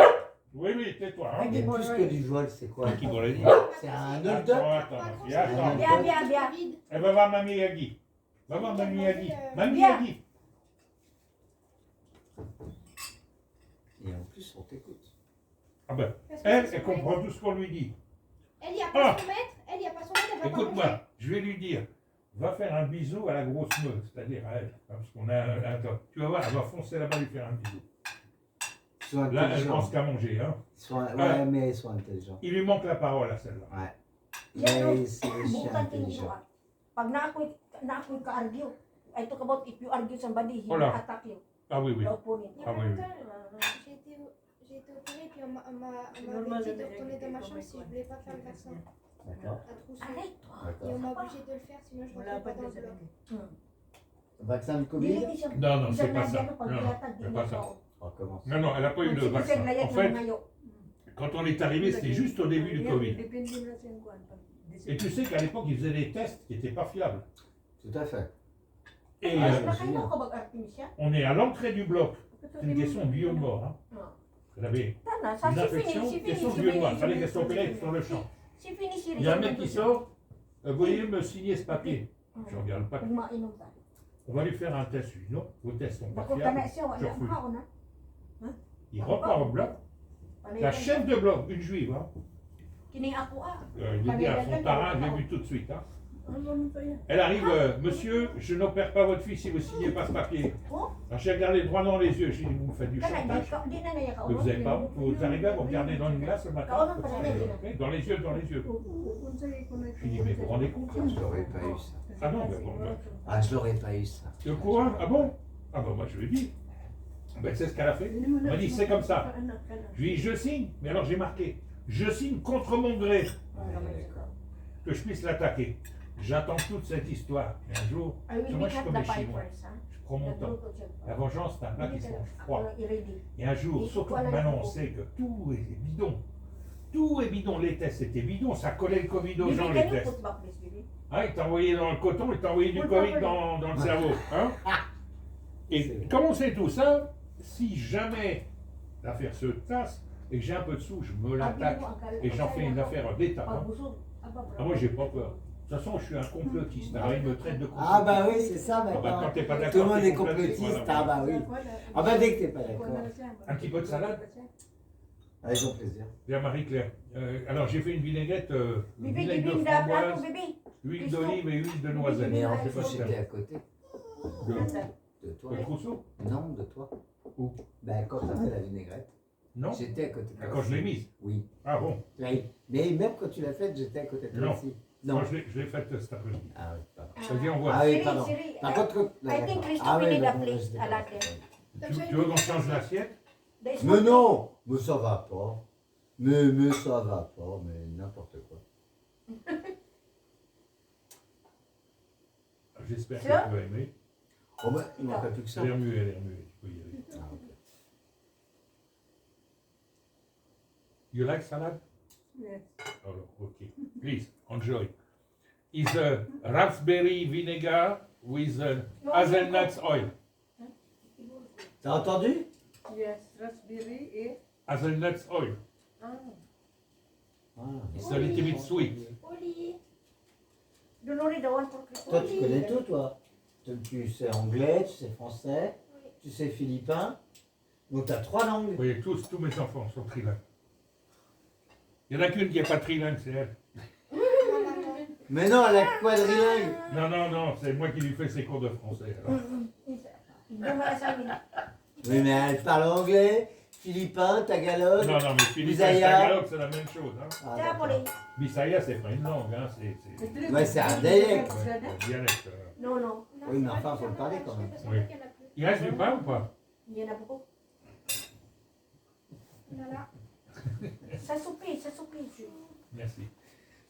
Oui, oui, tais-toi. Hein. Mais plus que du vol, c'est quoi? Qui vous l'a dit? C'est un hold-up. Attends, attends. Bien, bien, bien. Elle va voir Mamie Yagi. Va voir Mamie Yagi. Mamie Bien. Yagi. Et en plus, on t'écoute. Ah ben, Parce que elle c'est son comprend maître. tout ce qu'on lui dit. Elle, il n'y a Ah. pas son maître. Elle, il n'y a pas son maître. Elle va pas manger. Écoute-moi, je vais lui dire, va faire un bisou à la grosse meuse, c'est-à-dire à elle. Parce qu'on a un temps. Tu vas voir, elle va foncer là-bas lui faire un bisou. Ils sont Là, elle intelligents. pense qu'à manger. Hein. Ouais, mais ils sont intelligents. Il lui manque la parole à celle-là. Ouais. Yan, Mais c'est aussi bukan intelligent. tinidor. Pag na ako'y ka-argue, I talk about if you argue somebody, he will Voilà. attack you. Ah oui, oui. The opponent. Il y a Ah pas oui, longtemps, j'ai été opérée, puis on m'avait dit de retourner dans ma chambre si je voulais pas faire le vaccin D'accord. à Trousseau. Arrête-toi. Et on m'a obligé de le faire, sinon je rentrais pas dans le bloc. Vaccin du Covid? Dili siya. Non, non, c'est Isang pas ça. nagyano pag Non, yatag, c'est di pas niya ça. tao. On recommence. Non, non, elle n'a pas eu de vaccin. En fait, quand on est arrivé, c'était juste au début du Covid. Et tu sais qu'à l'époque, ils faisaient des tests qui n'étaient pas fiables. Tout à fait. Et Ah, Ay, je me nakainom souviens. ka bag Artemisia? on est à l'entrée du bloc. C'est une question de vie ou de mort. Hein. Elle avait Tana, sa une si infection, fini, si question de fini, vie ou si de mort. Il fini. fallait qu'elle soit opérée sur le champ. Si fini, si Il y a un mec qui sort, veuillez me signer ce papier. Je regarde le papier. Pag mainom ta. On va lui faire un test. Je dis non, vos tests sont pas Dako fiables. kana siya, Je wala refuse. makaon ha. Il repart au bloc. La chef de bloc, une juive, hein. Kining ako ah. Il était à Fontarin, je l'ai vu tout de suite. Hein. Elle arrive, monsieur, je n'opère pas votre fille si vous ne signez pas ce papier. Oh, Alors j'ai regardé droit dans les yeux, j'ai dit, vous me faites du kana chantage. di na niya Mais vous n'avez pas honte, vous arrivez à vous regarder dans une glace le matin, dans les yeux, dans les yeux. Je dis, mais vous vous rendez compte ça? Je l'aurais pas eu ça. Ah non, mais bon, Ah, je l'aurais pas eu ça. le courant, ah bon? Ah ben moi je lui ai dit. Ben c'est ce qu'elle a fait. Elle m'a dit, c'est comme ça. Je lui ai dit, je signe, mais alors j'ai marqué, je signe contre mon gré que je puisse l'attaquer. J'attends toute cette histoire. Et un jour, moi je suis comme les Chinois, je prends mon temps. La vengeance, c'est un plat qui se mange froid. Et un jour, surtout que maintenant on sait que tout est bidon. Tout est bidon, les tests c'était bidon, ça collait le Covid aux gens les tests. Hein, il t'a envoyé dans le coton, il t'a envoyé du Covid dans le cerveau. Hein. Et comme on sait tout ça, si jamais l'affaire se tasse et que j'ai un peu de sous, je me l'attaque et j'en fais une affaire d'État. Hein. Ah, moi j'ai pas peur. De toute façon, je suis un complotiste. Alors il me traite de complotiste. Ah bah oui, c'est ça Ah bah, maintenant. quand t'es pas Tout le d'accord, monde t'es est complotiste. voilà. Ah bah oui. Ah bah dès que t'es pas d'accord. Un petit peu de salade. Avec grand plaisir. Bien, Marie-Claire. Alors, j'ai fait une vinaigrette, Bébé, vinaigre de du plateau, framboise, bébé. huile d'olive et huile de noisette. Mais en Je sais plus, pas si j'étais à côté de de toi. Trousseau. Non, de toi. Où? Ben, quand tu as fait la vinaigrette, Non? j'étais à côté de Ah, toi. quand je l'ai mise. Oui. Ah bon? Oui. Mais même quand tu l'as faite, j'étais à côté de toi Non. aussi. Moi, je l'ai faite cet après-midi. Ah oui, pardon. Vas-y, on voit. Ah oui, Siri, pardon. Siri, Par contre, I think Christophe oui, need a d'accord, place j'étais à pas la là. clé. Tu veux qu'on change l'assiette? There's Mais one non, mais ça va pas. Mais ça va pas, mais n'importe quoi. J'espère que Ça? tu vas aimer. Oh bah, il manque plus que ça. Elle est remuée, elle est remuée. Tu peux y aller. Ah, ok. You like salad? Yes. Oh, okay. Please, enjoy. Is a raspberry vinegar with hazelnut oil. T'as entendu? Yes, raspberry et... Hazelnut oil. Ah. Ah, It's a little bit sweet. Oli. Don't worry, the one for Christophe. toi, tu connais tout, toi. Tu sais anglais, tu sais français, Oui. tu sais philippin. Donc, tu as 3 langues. Vous voyez, tous mes enfants sont trilingues. Il n'y en a qu'une qui n'est pas trilingue, c'est elle. Maman. Mais non, elle a quadrilingue. Non, c'est moi qui lui fais ses cours de français. Alors. Demain, ça vient. Oui, mais elle parle anglais, philippin, tagalog. Non, mais Philippe et Bisaya. Tagalog, c'est la même chose. Hein. Ah, Tiens, d'accord. Pauline. Bisaya, c'est pas une langue, hein, c'est Ouais, c'est un dialecte. un dialecte. Non, non, Non, Oui, mais c'est enfin, pas faut le du parler carnage, quand même. parce qu'en Oui. fait, il y en a plus. Il reste du pain ou pas? il y en a beaucoup. Voilà. Ça soupit. Merci.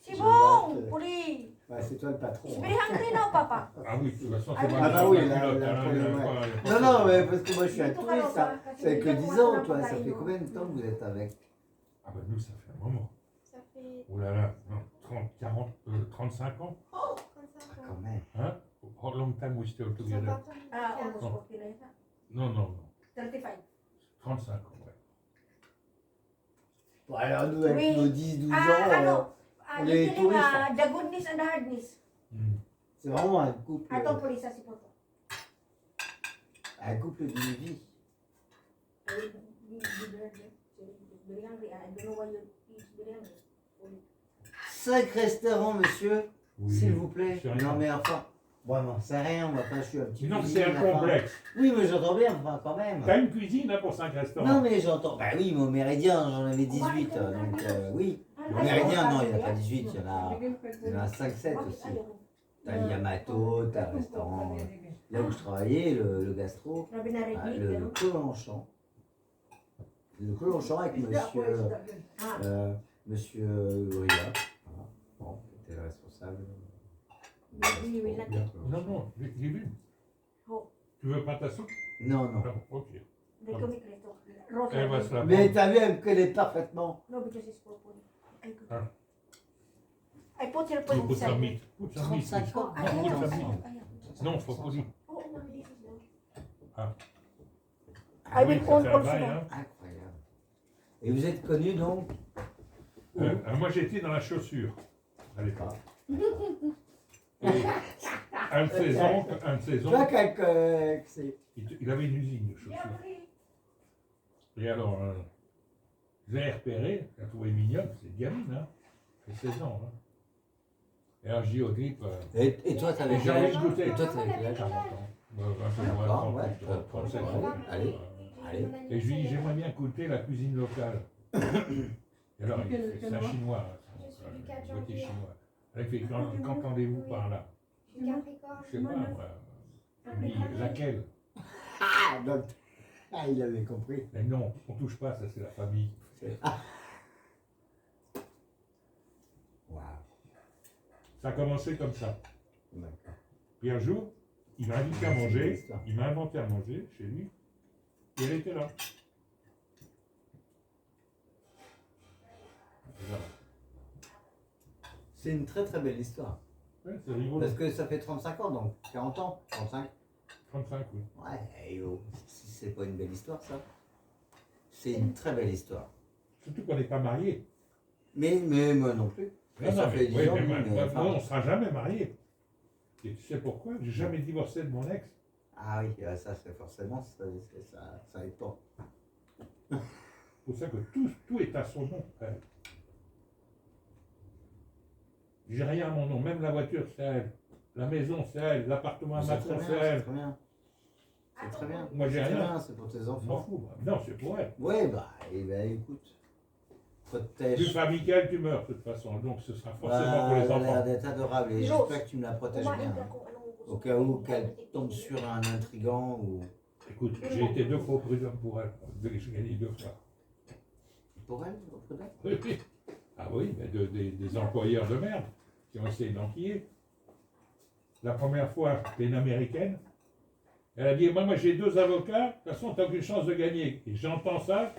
C'est Je bon, vois que- Pauline. Ouais, c'est toi le patron. It's hein. very hungry now, papa. Ah oui, de toute façon, Ah c'est oui. pas Ah du bah tout oui, la là, culotte, là, hein, pour il y a le pas- vrai. il y a pas Non, de- non, mais parce que moi je suis un Mais tout touriste. alors, Ça, parce que ça fait tu que dis 10 qu'on ans, va toi. pas Ça tailler, fait non. combien de temps que vous êtes avec? Ah bah nous, ça fait un moment. Ça fait Oh là là, non, 30, 40, 35 ans. 35 Ah, ans. quand même. Hein? How long time we still Ils sont together? partis en Ah, Angleterre. almost 40 like that. Non. 35. 35 ans, ouais. Bon, alors nous, avec Oui. nos 10-12 Ah, ans, ano, on est literally, touristes. the goodness and the hardness. Hmm. c'est vraiment un couple Police sa si po to. d'une vie. Very hungry. I don't know why you eat very hungry. 5 restaurants, monsieur, Oui. s'il vous plaît. C'est rien. Non, mais enfin, vraiment, c'est rien, moi, enfin, je suis un petit Non, cuisinier, c'est un enfin. complexe. Oui, mais j'entends bien, enfin, quand même. T'as une cuisine hein, pour 5 restaurants. Non, mais j'entends. Bah oui, mais au Méridien, j'en avais 18, donc oui. Au Méridien, non, il n'y en a pas 18, il y en a 5-7 aussi. T'as le Yamato, t'as le restaurant. Là où je travaillais, le gastro, Sabi na ah, rin le Clos-Longchamp. Le Clos-Longchamp avec monsieur Uriah, voilà, bon, qui était le responsable. Non, j'ai vu. Oh. Tu veux pas ta soupe? Non, non. Non, ok. Elle va se la Mais prendre. t'as vu, elle me connaît parfaitement. No, because it's for Pauline. Ah. I put her You point put some inside. meat. Put some meat. 35 ans. Ah, Non, yeah. put some meat. Oh, Non, faut pas dire. oh, no, this is the- Ah I will Oui, ça own fait un also bail, that. hein. Incroyable. Et vous êtes connu donc Moi, j'étais dans la chaussure à l'époque. Et un de ses Toi, oncles, quelqu'un, c'est. il avait une usine de chaussures. Et alors, je l'ai repéré, je l'ai trouvé mignonne, c'est une gamine, hein. Elle fait 16 ans. Hein. Et alors, je dis au type, Et toi, t'avais j'ai envie de goûter. Et toi, t'avais quel âge 40 ans. Bah, D'accord, ouais. 37 ans. Allez. Allez. Et je lui dis, j'aimerais bien goûter la cuisine locale. Et alors, il fait, c'est un chinois, hein, Je suis du 4 un janvier. côté chinois. Alors, il fait, qu'entendez-vous par là? Je suis Capricorne. Je sais pas, moi. Je lui dis, laquelle? Ah, donc. Ah, il avait compris. Mais non, on touche pas, ça c'est la famille. Waouh. Ça a commencé comme ça. D'accord. Puis un jour, il m'a invité à manger, il m'a inventé à manger chez lui, et elle était là. Voilà. C'est une très très belle histoire. Ouais, c'est rigolo. Parce que ça fait 35 ans, donc 40 ans. 35. 35, oui. Ouais, et oh, si c'est pas une belle histoire, ça. C'est une très belle histoire. Surtout qu'on n'est pas mariés. Mais moi non plus. Non, ça non, fait mais, 10 oui, ans, mais mais moi, enfin- moi, on ne sera jamais mariés. Et tu sais pourquoi? J'ai jamais divorcé de mon ex. Ah oui, ça c'est forcément, ça aide pas. pour ça que tout est à son nom. Frère. J'ai rien à mon nom, même la voiture c'est à elle, la maison c'est à elle, l'appartement à C'est très Macron bien, c'est à c'est elle. très bien. C'est très bien. Moi j'ai C'est très rien. bien, c'est pour tes Je m'en enfants. fous. Moi. Non, c'est pour elle. Oui, bah, eh ben, écoute. Plus Protège. amical, tu meurs de toute façon, donc ce sera forcément Bah, pour les elle a l'air enfants. d'être adorable et j'espère que tu me la protèges bien. Hein. Au cas où qu'elle tombe sur un intrigant ou. Écoute, j'ai été 2 fois au prud'homme pour elle. J'ai gagné 2 fois. Pour elle, au prud'homme. Oui, oui. Ah oui, mais des employeurs de merde qui ont essayé d'enquiller. La première fois, c'était une américaine. Elle a dit, moi j'ai 2 avocats, de toute façon, tu n'as aucune chance de gagner. Et j'entends ça.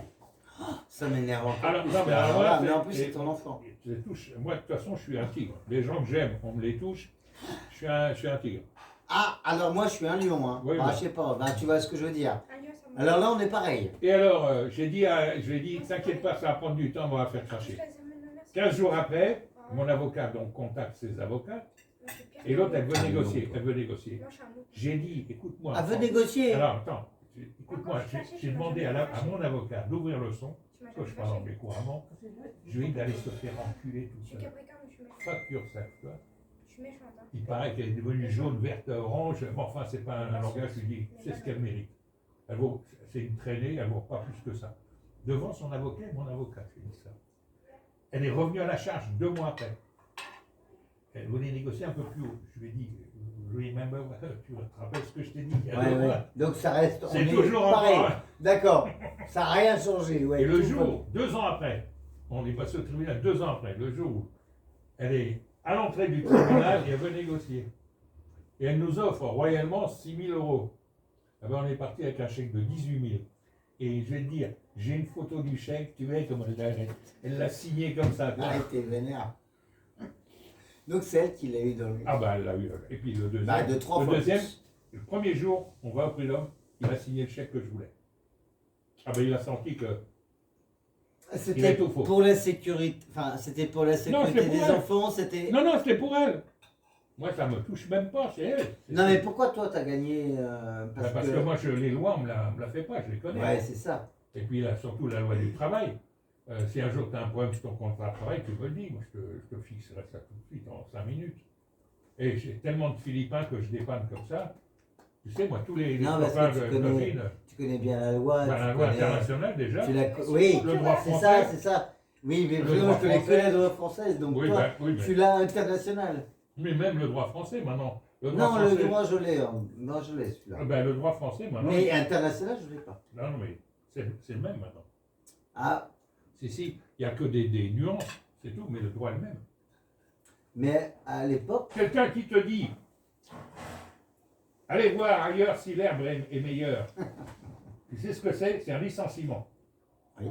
Ça m'énerve encore Alors, plus. non, mais alors là, mais en c'est- plus, c'est ton enfant. Je les touche. Moi, de toute façon, je suis un tigre. Les gens que j'aime, on me les touche. Je suis un tigre. Ah, alors moi, je suis un lion. Hein. Oui, Ah, bah. je sais pas, ben, tu vois ce que je veux dire. Un lion, ça me- Alors là, on est pareil. Et alors, je lui ai dit, t'inquiète pas, ça va prendre du temps, on va la faire cracher. 15 jours après, mon avocat donc contacte ses avocats. Et l'autre, elle veut négocier. Elle veut négocier. J'ai dit, écoute-moi. Elle veut négocier. Alors, attends. Écoute-moi, j'ai demandé à mon avocat d'ouvrir le son. Parce que je parle anglais couramment. Je lui ai dit d'aller se faire enculer tout Je suis seul. capricorne, je suis méchante. Fuck yourself, tu vois. Je suis méchante. Hein. Il paraît qu'elle est devenue jaune, verte, orange. Bon, enfin, c'est pas un langage, je lui dis, c'est ce qu'elle mérite. C'est une traînée, elle ne vaut pas plus que ça. Devant son avocat et mon avocat, je lui ai dit ça. Elle est revenue à la charge 2 mois après. Elle voulait négocier un peu plus haut. Je lui ai dit, remember, tu te rappelles ce que je t'ai dit il y a 2 Ouais, mois. ouais. Donc ça reste. on C'est est toujours pareil. encore. D'accord. Ça n'a rien changé. Ouais, Et le tout jour, 2 ans après, on est passé au tribunal 2 ans après, le jour où elle est à l'entrée du tribunal et elle veut négocier. Et elle nous offre royalement 6 000 €. Ah ben, on est parti avec un chèque de 18 000. Et je vais te dire, j'ai une photo du chèque, tu vois comment elle l'a signé comme ça. tu vois. Ah, t'es vénère. Donc c'est elle qui l'a eu dans le. Ah bah elle l'a eu. Et puis le deuxième, Bah, de 3 le fois deuxième, plus. le premier jour, on va au prud'homme, il a signé le chèque que je voulais. Ah ben il a senti que il a C'était tout faux. pour la sécurité. Enfin, c'était pour la sécurité c'était pour des elle. enfants. C'était. Non, c'était pour elle. Moi, ça me touche même pas, c'est elle. Non, mais pourquoi toi t'as gagné Parce que moi, les lois, on me la fait pas, je les connais. Ouais, c'est ça. Et puis là, surtout la loi du travail. Si un jour tu as un problème sur ton contrat de travail, tu me le dis. Moi, je te fixerai ça tout de suite en 5 minutes. Et j'ai tellement de Philippins que je dépanne comme ça. Tu sais, moi, tous les Non, parce copains que de tu connais- copines, Tu connais bien la loi. bah, tu la loi connais- internationale déjà, Tu la... Oui, le droit c'est français. ça, c'est ça. Oui, mais Le vraiment, droit je connais que français. la loi française, donc Oui, toi, bah, oui, tu l'as international. mais même le droit français maintenant. Le droit Non, français, le droit, je l'ai. Hein. Non, je l'ai celui-là. ben, le droit français maintenant. Mais international, je l'ai pas. Non, non, mais c'est le même maintenant. Ah, Si, il n'y a que des nuances, c'est tout, mais le droit est le même. mais à l'époque, Quelqu'un qui te dit, allez voir ailleurs si l'herbe est meilleure. Tu sais ce que c'est? C'est un licenciement. Oui.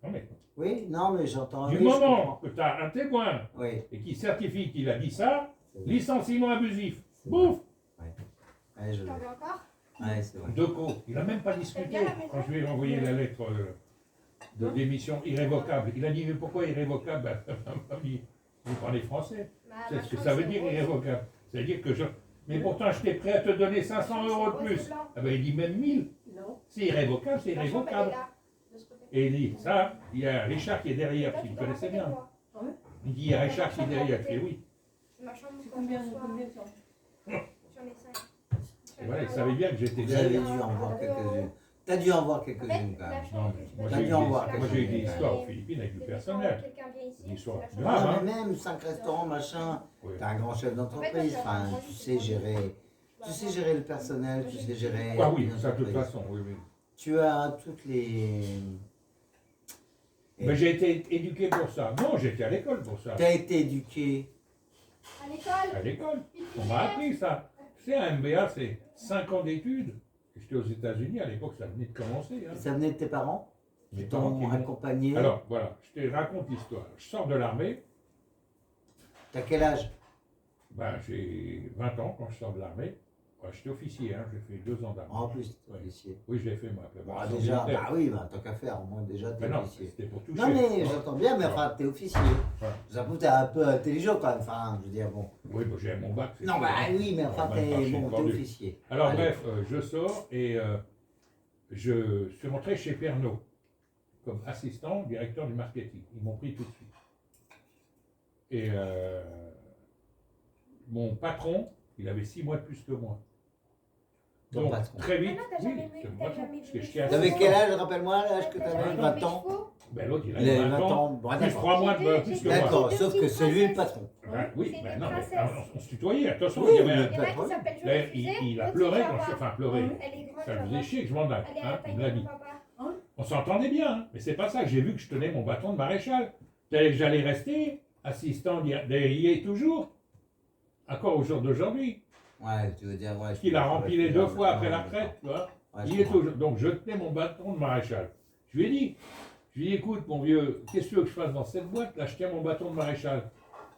Non, mais, oui, non, mais j'entends. du oui, je moment comprends. que tu as un témoin Oui. et qui certifie qu'il a dit ça, licenciement abusif. C'est Bouf! Ouais, je l'ai. T'en veux encore? Ouais, c'est vrai. Deco, il n'a même pas discuté quand je lui ai envoyé la lettre de démission irrévocable. Il a dit, mais pourquoi irrévocable? Ben, vous parlez français. C'est ce que ça veut dire irrévocable. C'est-à-dire que je... Mais pourtant, j'étais prêt à te donner 500 € de plus. Ah ben, il dit même 1000. C'est irrévocable, c'est irrévocable. Et il dit, ça, il y a Richard qui est derrière, tu le connaissais bien. Il dit, il y a Richard qui est derrière, tu fais oui. Ma chambre, C'est quand combien, je reçois- combien ça J'en ai 5. Et voilà, il savait bien que j'étais Vous avez derrière. dû en voir quelques-unes. T'as dû en voir quelques-unes quand même. Non, mais moi, T'as j'ai eu dû en voir des- moi, j'ai eu des quelques-uns. histoires aux Philippines avec du personnel. Des histoires Non, graves, hein. mais même 5 restaurants, machin. Oui. T'es un grand chef d'entreprise. Enfin, tu sais gérer. Tu sais gérer le personnel, tu sais gérer. Ah oui, une ça de toute entreprise. façon, oui, oui. Tu as toutes les. Mais j'ai été éduqué pour ça. Non, j'étais à l'école pour ça. Tu as été éduqué. À l'école? À l'école. On m'a appris ça. Tu sais, un MBA, c'est 5 ans d'études. J'étais aux États-Unis, à l'époque, ça venait de commencer. Hein. Ça venait de tes parents Mes qui parents qui t'ont m'ont- accompagné. Alors, voilà, je te raconte l'histoire. Je sors de l'armée, T'as quel âge? ben, j'ai 20 ans quand je sors de l'armée. Ouais, j'étais officier, hein, j'ai fait 2 ans d'armée. En plus, t'es Ouais. officier. Oui, je l'ai fait, moi. Bon, préparation déjà, militaire. bah oui, bah, tant qu'à faire, au moins déjà t'es Mais non, officier. c'était pour toucher. Non mais Ouais. j'entends bien, mais enfin t'es officier. Voilà. Ça prouve que t'es un peu intelligent quand même, enfin je veux dire bon. Oui, bah, j'ai mon bac. c'est Non tout, bah hein. oui, mais enfin On va t'es marcher bon, le t'es bordel. officier. Alors Allez. bref, je sors et je suis rentré chez Pernod. comme assistant directeur du marketing. Ils m'ont pris tout de suite. Et mon patron, il avait 6 mois de plus que moi. Ton Donc, patron. très vite, Ah non, t'as jamais oui, vu- c'est mon t'as patron, jamais parce vu que les j'étais T'avais assistant. quel âge, rappelle-moi, l'âge que T'as t'avais? jamais vu 20 les ans. chevaux? Ben, l'autre, il Il avait avait 20 ans, Bon, plus d'accord. 3 mois de plus que moi. D'accord, J'ai sauf deux que petites c'est lui le princesses. patron. Ben, oui, C'est ben des non, mais princesses. on se tutoyait, attention, Oui, il y avait mais un... Il y en a pas qui de s'appelle Là, Joël Fusée, il a l'autre, pleuré c'est quand je... Java. Enfin, pleuré. Elle est grande, Ça me Java. faisait chier que je m'en aille, Elle est à hein, la taille il me l'a de dit. mon papa. On s'entendait bien, hein, mais c'est pas ça. J'ai vu que je tenais mon bâton de maréchal. J'allais rester assistant, il y est toujours, encore au jour d'aujourd'hui. Ouais, tu veux dire, ouais. Il a rempli les 2 fois après la retraite, tu vois. Ouais, Il je y est comprends. toujours. Donc je tenais mon bâton de maréchal. Je lui ai dit, écoute mon vieux, qu'est-ce que tu veux que je fasse dans cette boîte? Là, je tiens mon bâton de maréchal.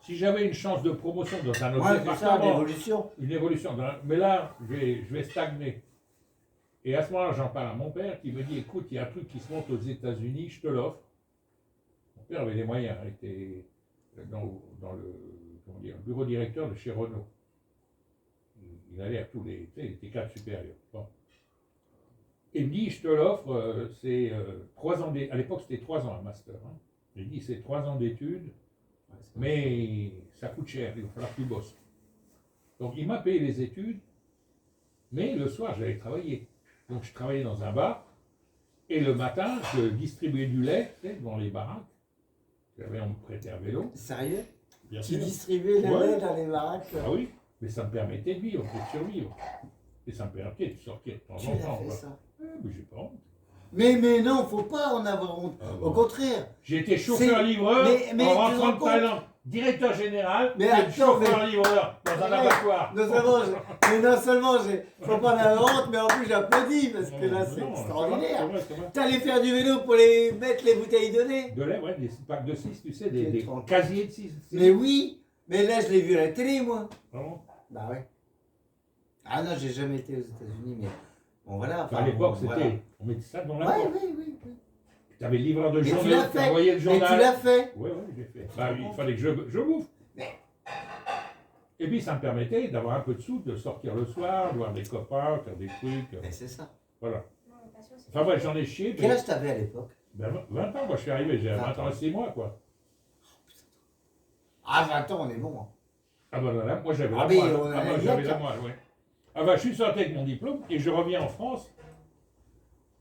Si j'avais une chance de promotion dans un autre Ouais, c'est ça, département, l'évolution. une évolution, mais là, je vais stagner. Et à ce moment-là, j'en parle à mon père qui me dit, écoute, il y a un truc qui se monte aux États-Unis, je te l'offre. Mon père avait les moyens, il était dans le, comment dire, le bureau directeur de chez Renault. Il allait à tous les, tu sais, il était cadre supérieur. Bon. Il me dit, je te l'offre, c'est 3 ans d'études. À l'époque, c'était 3 ans un master. Hein. Il dit, c'est 3 ans d'études, mais ça coûte cher, il va falloir que tu bosses. Donc, il m'a payé les études, mais le soir, j'allais travailler. Donc, je travaillais dans un bar, et le matin, je distribuais du lait, tu sais, dans les baraques. On me prêtait un vélo, Sérieux? bien Tu sûr. distribuais le Ouais. lait dans les baraques? Ah oui, mais ça me permettait de vivre, de survivre. Et ça me permettait de sortir de temps Tu en l'as temps. fait quoi. ça? Mais j'ai pas honte. Mais non, faut pas en avoir honte. Ah Au bon. contraire. J'ai été chauffeur-livreur mais tu te en rends rentrant de compte? Thaïlande. Directeur général, Mais et attends, chauffeur-livreur dans un Ouais. abattoir. Non seulement, faut pas en avoir honte, mais en plus j'applaudis parce que là c'est Non, extraordinaire. c'est vrai. T'allais faire du vélo pour les mettre les bouteilles de lait? De lait, ouais, des packs de 6, tu sais, Tu des te rends compte? casiers de 6. Mais oui, mais là je l'ai vu à la télé moi. Vraiment. Bah ouais. Ah non, j'ai jamais été aux États-Unis, mais bon voilà. À l'époque, c'était. voilà. On mettait ça dans la Ouais, porte. oui. Tu avais le livreur de Mais tu journée, l'as tu fait. envoyais le Mais journal. tu l'as fait. Oui, j'ai fait. Bah, il fallait que je bouffe. Et puis ça me permettait d'avoir un peu de sous, de sortir le soir, de voir des copains, faire des trucs. Mais c'est ça. Voilà. Non, pas sûr, c'est Enfin bref, j'en ai chié. Quel Mais, âge t'avais à l'époque? ben, 20 ans, moi je suis arrivé, j'ai 20 ans 20 et 6 mois quoi. Ah 20 ans, on est bon. Hein. Ah ben là, moi j'avais Ah, la mais moelle. on a Ah ben la j'avais yacht. la moelle, ouais. Ah ben je suis sorti avec mon diplôme et je reviens en France.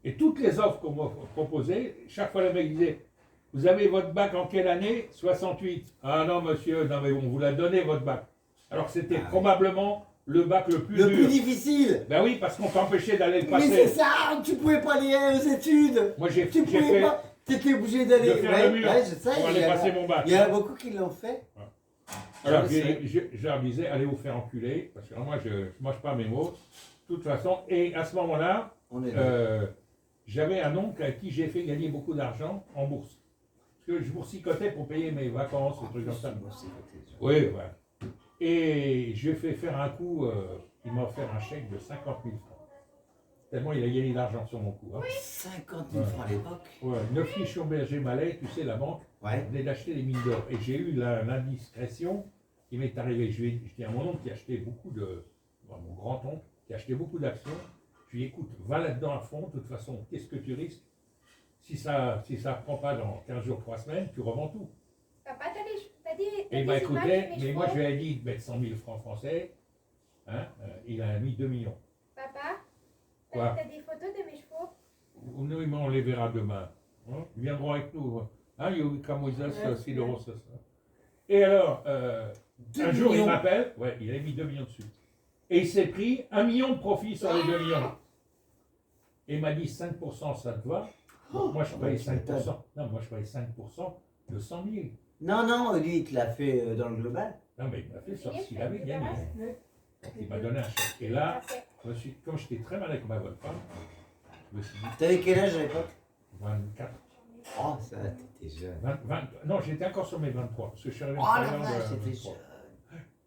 Et toutes les offres qu'on m'a proposées, chaque fois le mec disait, vous avez votre bac en quelle année? 68. Ah non monsieur, non mais on vous l'a donné votre bac. Alors que c'était Ah, ouais. probablement le bac le plus Le dur. plus difficile. Ben oui, parce qu'on t'empêchait d'aller le Mais c'est passer. ça, tu pouvais pas aller aux études. Moi j'ai Tu pouvais fait pas. T'étais obligé d'aller. de faire le mur ouais, je sais. pour Il aller y, passer a, mon bac. il y en a beaucoup qui l'ont fait. Alors, Je sais. je leur disais, allez vous faire enculer, parce que moi, je ne mange pas mes mots, de toute façon. Et à ce moment-là, On est là. j'avais un oncle à qui j'ai fait gagner beaucoup d'argent en bourse. Parce que je boursicotais pour payer mes vacances, des trucs comme ça. Moi, c'est côté, ça. Oui, voilà. Et je lui ai fait faire un coup, il m'a offert un chèque de 50 000 francs. Tellement il a gagné de l'argent sur mon coup. Hein. 50 000 francs à l'époque. Ouais, Neuflich Berger Malais, tu sais, la banque, Ouais. venait d'acheter les mines d'or. Et j'ai eu l'indiscrétion qui m'est arrivée. Je dis à mon oncle qui achetait beaucoup de. Mon grand-oncle qui achetait beaucoup d'actions. Je lui ai dit, écoute, va là-dedans à fond. De toute façon, qu'est-ce que tu risques? Si ça prend pas dans 15 jours, 3 semaines, tu revends tout. Papa, t'as dit. Et il m'a écouté, mais moi je lui ai dit de mettre 100 000 francs français. Hein, il a mis 2 millions. Papa, Quoi? t'as des photos de mes chevaux? Nous, on les verra demain. Hein? Ils viendront avec nous. Hein, et alors, un jour, il m'appelle. Ouais, il a mis 2 millions dessus. Et il s'est pris 1 million de profit sur les 2 millions. Et il m'a dit 5%, ça te va? Donc, moi, je payais 5%. Non, moi, je payais 5% de 100 000. Non, lui, il te l'a fait dans le global. Non, mais il m'a fait sur ce qu'il avait gagné. Il m'a donné un chèque. Et là, comme j'étais très mal avec ma bonne femme, je me suis dit, T'avais quel âge à l'époque? 24. Oh, ça, t'étais jeune. 20, non, j'étais encore sur mes 23, parce que je suis arrivé Oh en la Thaïlande vache, à t'étais 23. jeune.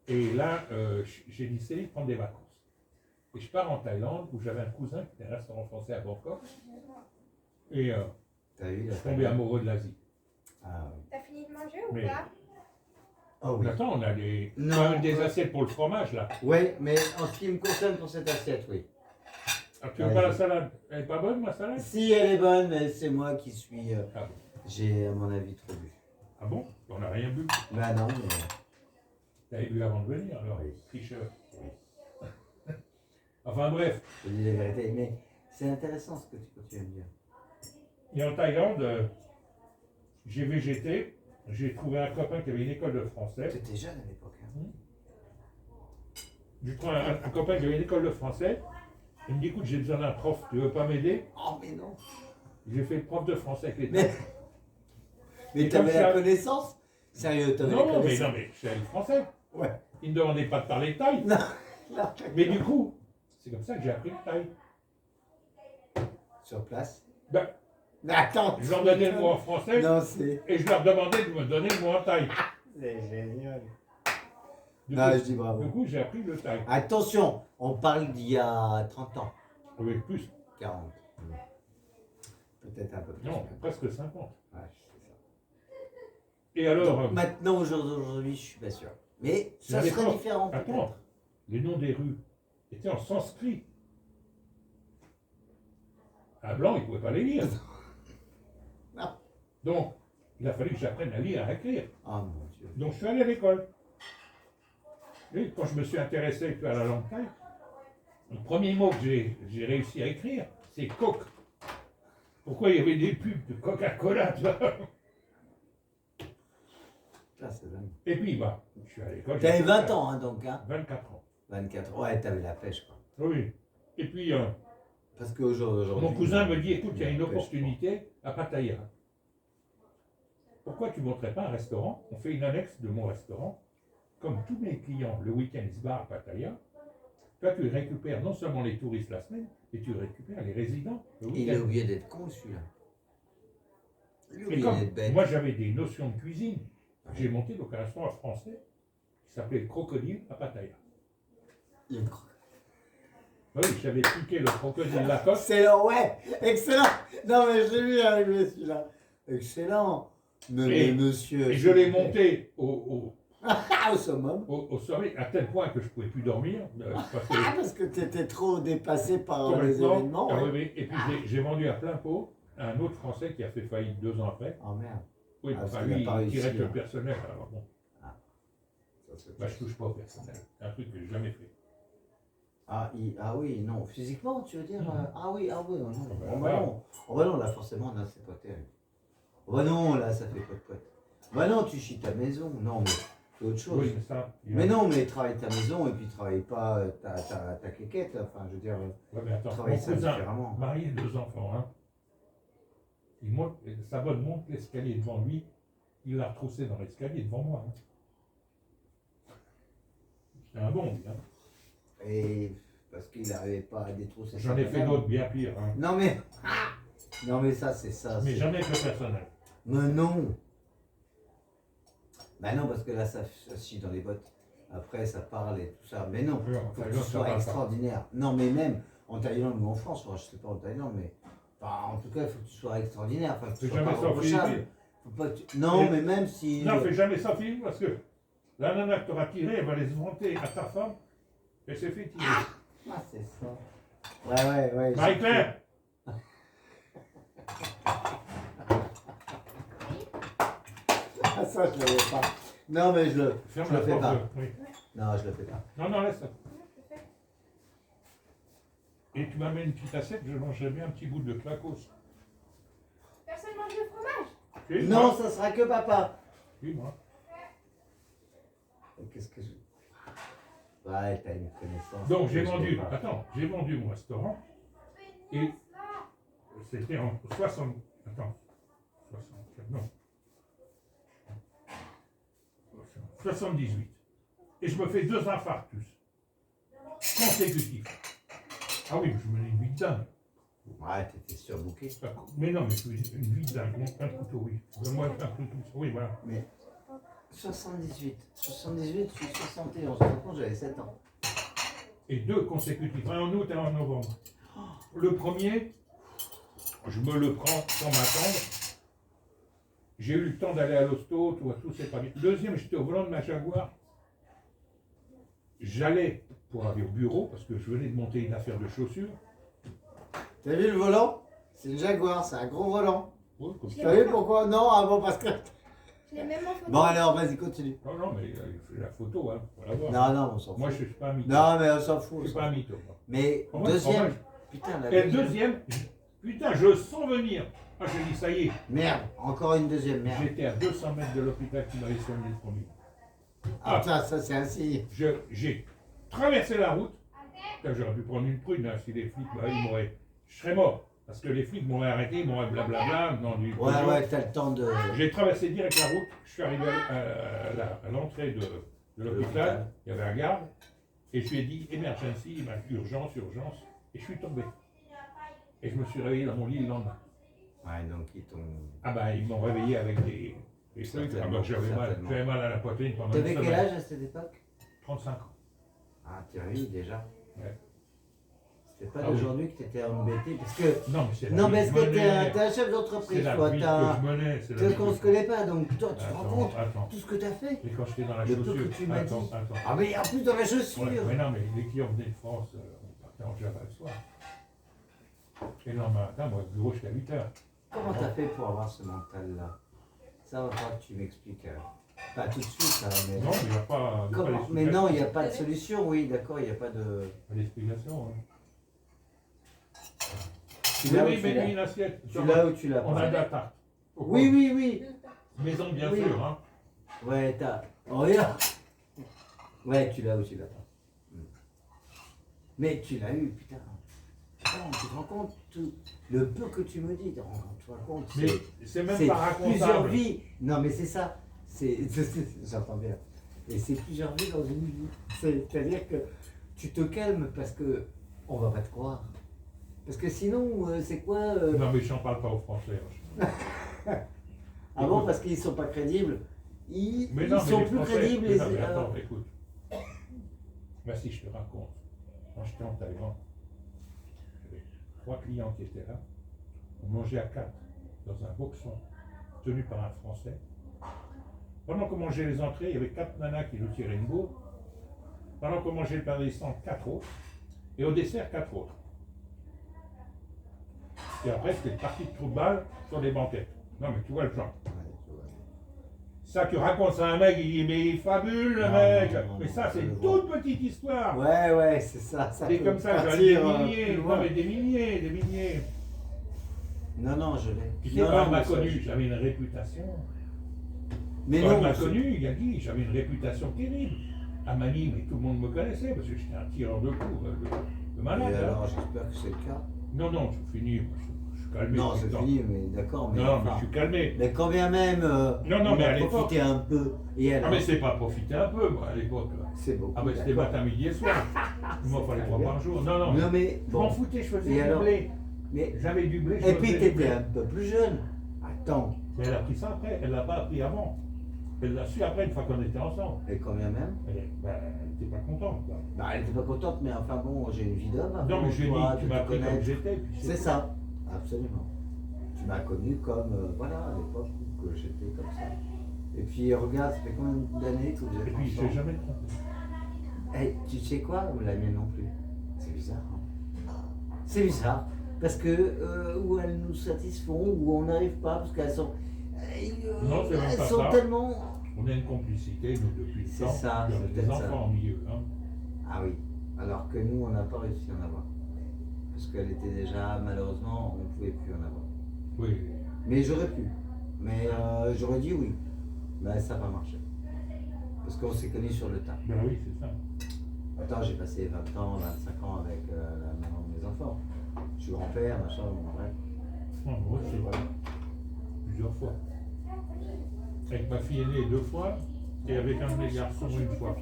Et là, j'ai décidé de prendre des vacances. Et je pars en Thaïlande, où j'avais un cousin qui était un restaurant français à Bangkok. Et T'as eu je la suis tombé amoureux de l'Asie. Ah oui. T'as fini de manger ou Mais- pas? Oh oui. Attends, on a des, Non, quand même des assiettes pour le fromage, là. Ouais, mais en ce qui me concerne pour cette assiette, oui. Ah, tu veux pas la salade? Elle est pas bonne, ma salade? Si, elle est bonne, mais c'est moi qui suis. Ah bon? J'ai, à mon avis, trop bu. Ah bon? On n'a rien bu. Bah non, mais. T'avais bu avant de venir, alors, Oui. tricheur. Enfin bref, Je dis la vérité, mais c'est intéressant ce que tu continues à me dire. et en Thaïlande, j'ai végété. J'ai trouvé un copain qui avait une école de français. Tu étais jeune à l'époque. Hein. J'ai trouvé un copain qui avait une école de français. Il me dit, écoute, j'ai besoin d'un prof, tu veux pas m'aider? Oh, mais non. J'ai fait le prof de français avec les Mais, Thaïs. mais Et t'avais comme la ça- connaissance? Sérieux, t'avais la Non, mais connaissance? non, mais je suis allé français. Ouais. Il ne me demandait pas de parler thaï. Non, non. Mais du coup, c'est comme ça que j'ai appris le thaï. Sur place? Ben, Mais attends. je leur donnais le mot en français Non, c'est. et je leur demandais de me donner le mot en thaï. C'est génial. Du Non, coup, je dis bravo. du coup, j'ai appris le thaï. Attention, on parle d'il y a 30 ans. Oui, plus. 40. Peut-être un peu plus. Non, presque 50. Ouais, c'est ça. Et alors, Donc, maintenant, aujourd'hui, je suis pas sûr. Mais C'est à ça serait l'époque. différent attends, peut-être. les noms des rues étaient en sanskrit. Un blanc, il ne pouvait pas les lire. Non. Donc, il a fallu que j'apprenne à lire et à écrire. Oh mon Dieu. Donc, je suis allé à l'école. Et quand je me suis intéressé à la langue thaï, le premier mot que j'ai réussi à écrire, c'est coke. Pourquoi il y avait des pubs de Coca-Cola, tu vois? Là, c'est dingue. Et puis, bah, je suis à l'école. T'avais j'ai 20 ans, hein, donc. Hein. 24 ans. 24. Ouais, t'avais la pêche, quoi. Oui. Et puis, Parce qu'aujourd'hui. mon cousin me dit, écoute, il y a une la pêche, opportunité à Pattaya. Pourquoi tu ne montrais pas un restaurant? On fait une annexe de mon restaurant. Comme tous mes clients, le week-end, ils se barrent à Pattaya. Toi, tu récupères non seulement les touristes la semaine, mais tu récupères les résidents le Il a week-end. oublié d'être con, celui-là. Il a Et oublié comme d'être bête. moi, j'avais des notions de cuisine, j'ai monté donc un restaurant français qui s'appelait le Crocodile à Pattaya. Il est con. Oui, j'avais piqué le crocodile Lacoste. Excellent, ouais, excellent. Non, mais je l'ai vu arriver celui-là. Excellent. Mais monsieur. Et je l'ai monté Au summum. au sommet, à tel point que je ne pouvais plus dormir. Parce que Ah, parce que tu étais trop dépassé par les complètement, événements. ah Ouais. oui, oui. Et puis j'ai vendu à plein pot à un autre Français qui a fait faillite 2 ans après. Oh merde. Oui, Ah, parce enfin qu'il a lui, pas il tirait réussi, le hein. personnel. Alors bon, Ça, c'est- bah, je touche pas au personnel. C'est un truc que j'ai jamais fait. Ah oui, non, physiquement, tu veux dire Ah oui, non. bah, Oh, bah non. Oh, bah non, là, forcément, là, c'est pas terrible. Oh, bah non, là, ça fait pas de poète. Bah non, tu chies ta maison. Non, mais c'est autre chose. Oui, mais ça. Mais non, mais travaille ta maison et puis travaille pas ta quéquette. Enfin, je veux dire, Ouais, mais attends, travaille mon ça cousin, différemment. marié, 2 enfants, hein. Il monte, sa bonne monte l'escalier devant lui. Il l'a retroussé dans l'escalier devant moi. Hein. C'est un bon, lui, hein. Et parce qu'il n'arrivait pas à détrousser J'en sa ai fait banane. d'autres bien pires. Hein. Non, mais. Non, mais ça, c'est ça. Mais c'est- jamais avec le personnel. Mais non. Bah non, parce que là, ça chie dans les bottes. Après, ça parle et tout ça. Mais non, Oui, en faut que tu Thaïlande, ça sois parle pas. extraordinaire. Non, mais même en Thaïlande ou en France, moi, je sais pas en Thaïlande, mais. Enfin, en tout cas, il faut que tu sois extraordinaire. Enfin, que tu Fais sois jamais pas ça en reprochable. Philippines. Faut pas que tu- Non, Mais- mais même si. Non, fais jamais ça, Philippe, parce que la nana que t'auras tirée, elle va les vanter à ta femme. Elle s'est fait tirer. Ah, c'est ça. Ouais. Marie-Claire, Ah, ça, je le fais pas. Non, mais je le ferme la fais porte. pas. Oui. Non, je le fais pas. Non, laisse ça. Et tu m'amènes une petite assiette, je mangerai bien un petit bout de clacos. Personne mange le fromage. Oui, Non, moi. ça sera que papa. Oui, moi. Qu'est-ce que je. Ouais, t'as une connaissance. Donc j'ai que je vendu, n'ai pas. attends, j'ai vendu mon restaurant et c'était en 60, attends, 64, non, 78. Et je me fais 2 infarctus consécutifs. Ah oui, je menais une vie de dingue. Ouais, t'étais surbooké. Mais non, mais une vie de dingue, un couteau, oui. Moi, un couteau, oui, voilà. Mais 78, je suis 71. Par contre, j'avais 7 ans. Et 2 consécutifs, un en août et un en novembre. Le premier, je me le prends sans m'attendre. J'ai eu le temps d'aller à l'hosto, tout c'est pas bien. Le deuxième, j'étais au volant de ma Jaguar. J'allais pour aller au bureau, parce que je venais de monter une affaire de chaussures. T'as vu le volant? C'est une Jaguar, c'est un gros volant. Ouais, comme Je ça. T'as vu pourquoi? Non, ah bon, parce que. Je l'ai même en photo. Bon, alors, vas-y, continue. Non, non, mais la photo, hein, faut la voir. Non, non, on s'en fout. Moi, je suis pas un mytho. Non, mais on s'en fout. Je suis pas un mytho. moi. Mais En vrai, deuxième. Putain, la Et le deuxième, putain, je sens venir. Ah, j'ai dit, ça y est, Merde, encore une deuxième merde. j'étais à 200 mètres de l'hôpital qui m'avait soigné le premier. Ah, ça c'est un signe. J'ai traversé la route. Putain, j'aurais pu prendre une prune, hein, si les flics, bah, ils m'auraient. Je serais mort. Parce que les flics m'auraient arrêté, ils m'auraient blablabla. Non, du Ouais, ouais, t'as le temps de. J'ai traversé direct la route, je suis arrivé à l'entrée de l'hôpital, il y avait un garde, et je lui ai dit emergency, urgence, urgence, et je suis tombé. Et je me suis réveillé dans mon lit le lendemain. Ouais, donc ils t'ont. Ah bah ils m'ont réveillé avec des trucs, ah bah, j'avais mal à la poitrine pendant une T'avais quel semaine. âge à cette époque? 35 ans. Ah, tu as eu déjà. Ouais. C'était pas Ah oui. d'aujourd'hui que t'étais embêté, parce que. Non mais c'est la Non, vie mais que est-ce je que menais. t'es un chef C'est d'entreprise, la toi? vie que T'as. je menais, c'est la Tu vie qu'on que- se connaît pas, donc toi, tu te rends compte Attends. tout ce que t'as fait. Et quand j'étais dans la Le peu chaussure, que tu m'as dit. attends. Ah, mais en plus dans la chaussure. Ouais, mais non, mais les clients venaient de France, on partait en Java le soir. Et le lendemain matin, moi, au bureau, j'étais à 8h. Comment t'as fait pour avoir ce mental-là? Ça va falloir que tu m'expliques. Pas tout de suite, hein, mais. Non, mais il n'y a pas. Comment? Mais non, il n'y a pas de solution, oui, d'accord, il n'y a pas de. Pas d'explication. Hein. Tu l'as ou Oui, tu mais l'as? lui, une assiette. Tu l'as ou tu l'as On pas? a de la tarte. Oui, oui, oui. Maison, bien Oui. sûr. Hein. Ouais, t'as. Oh, regarde. Ouais, tu l'as ou tu l'as pas. Mais tu l'as eu, putain. Putain, tu te rends compte le peu que tu me dis, tu te rends compte. Mais c'est même c'est pas plusieurs racontable. vies. Non, mais c'est ça. J'entends bien. Et c'est plusieurs vies dans une vie. C'est-à-dire que tu te calmes parce que on va pas te croire. Parce que sinon, c'est quoi Non, mais je n'en parle pas aux Français. Hein. Ah bon, parce qu'ils sont pas crédibles. Ils Mais non, mais sont les plus Français, crédibles. mais non, mais attends, écoute. Bah, si je te raconte, quand j'étais en Thaïlande, j'avais 3 clients qui étaient là. On mangeait à 4 dans un boxon tenu par un Français. Pendant qu'on mangeait les entrées, il y avait 4 nanas qui nous tiraient une bourre. Pendant qu'on mangeait le pain résistant, 4 autres. Et au dessert, 4 autres. Et après, c'était une partie de trou de balle sur les banquettes. Non, mais tu vois le genre. Ça, tu racontes ça à un mec, il dit, mais il fabule le Non, mec. non, non, Mais non, ça, je c'est le une vois. toute petite histoire. Ouais, ouais, c'est ça. Ça C'est peut comme ça, j'en ai partir, des plus milliers. loin. Non, mais des milliers, des milliers. Non, non, je l'ai. Tu sais, Non, quand non, elle m'a mais ça, connu, je- j'avais une réputation. Mais Quand elle non, m'a c'est- connu, il a dit, j'avais une réputation terrible. À Manille, mais tout le monde me connaissait parce que j'étais un tireur de coups, de Et malade. hein. alors, j'espère que c'est le cas. Non, non, c'est fini. Je suis calmé. Non, tout c'est le temps. fini, mais d'accord. Mais, Non, mais enfin, je suis calmé. mais quand bien même, Non, non, on mais a à l'époque- profité un peu. Et Ah, alors, mais c'est pas profiter un peu, moi, à l'époque. là. c'est beaucoup. Ah, mais c'était d'accord. matin, midi et soir. Il m'en fallait 3 par jour. Non, non. Non, mais Je m'en bon. foutais, je faisais Et du alors blé. Mais, J'avais du blé, je et puis, faisais du blé. t'étais un peu plus jeune. Attends, Mais elle a appris ça après, elle l'a pas appris avant. Elle l'a su après, une fois qu'on était ensemble. et combien même? Elle n'était pas contente. Quoi. Bah, elle était pas contente, mais enfin bon, j'ai une vie d'homme. Non, mais je lui ai toi, dit, tu de m'as te appris comme connaître. j'étais. puis C'est ça, absolument. Tu m'as connu comme, voilà, à l'époque que j'étais comme ça. Et puis regarde, ça fait combien d'années que vous Et êtes puis, je ensemble? n'ai jamais trompé. Eh, tu sais quoi? La mienne non plus. C'est bizarre. Hein. C'est bizarre. Parce que où elles nous satisfont, où on n'arrive pas, parce qu'elles sont. Non, c'est même elles pas sont ça. tellement. On a une complicité, nous, depuis le C'est temps. ça, Il y c'est a des peut-être ça. enfants au milieu. Hein. Ah oui. Alors que nous, on n'a pas réussi à en avoir. Parce qu'elle était déjà, malheureusement, on ne pouvait plus en avoir. Oui. Mais j'aurais pu. Mais j'aurais dit oui. Mais ça n'a pas marché. Parce qu'on s'est connus sur le tas. Ben oui, c'est ça. Attends, j'ai passé 20 ans, 25 ans avec la maman de mes enfants. Je suis grand-père, machin, bon, bref. Non, moi aussi, voilà. Plusieurs fois. Avec ma fille aînée 2 fois, et avec un de mes garçons 1 fois.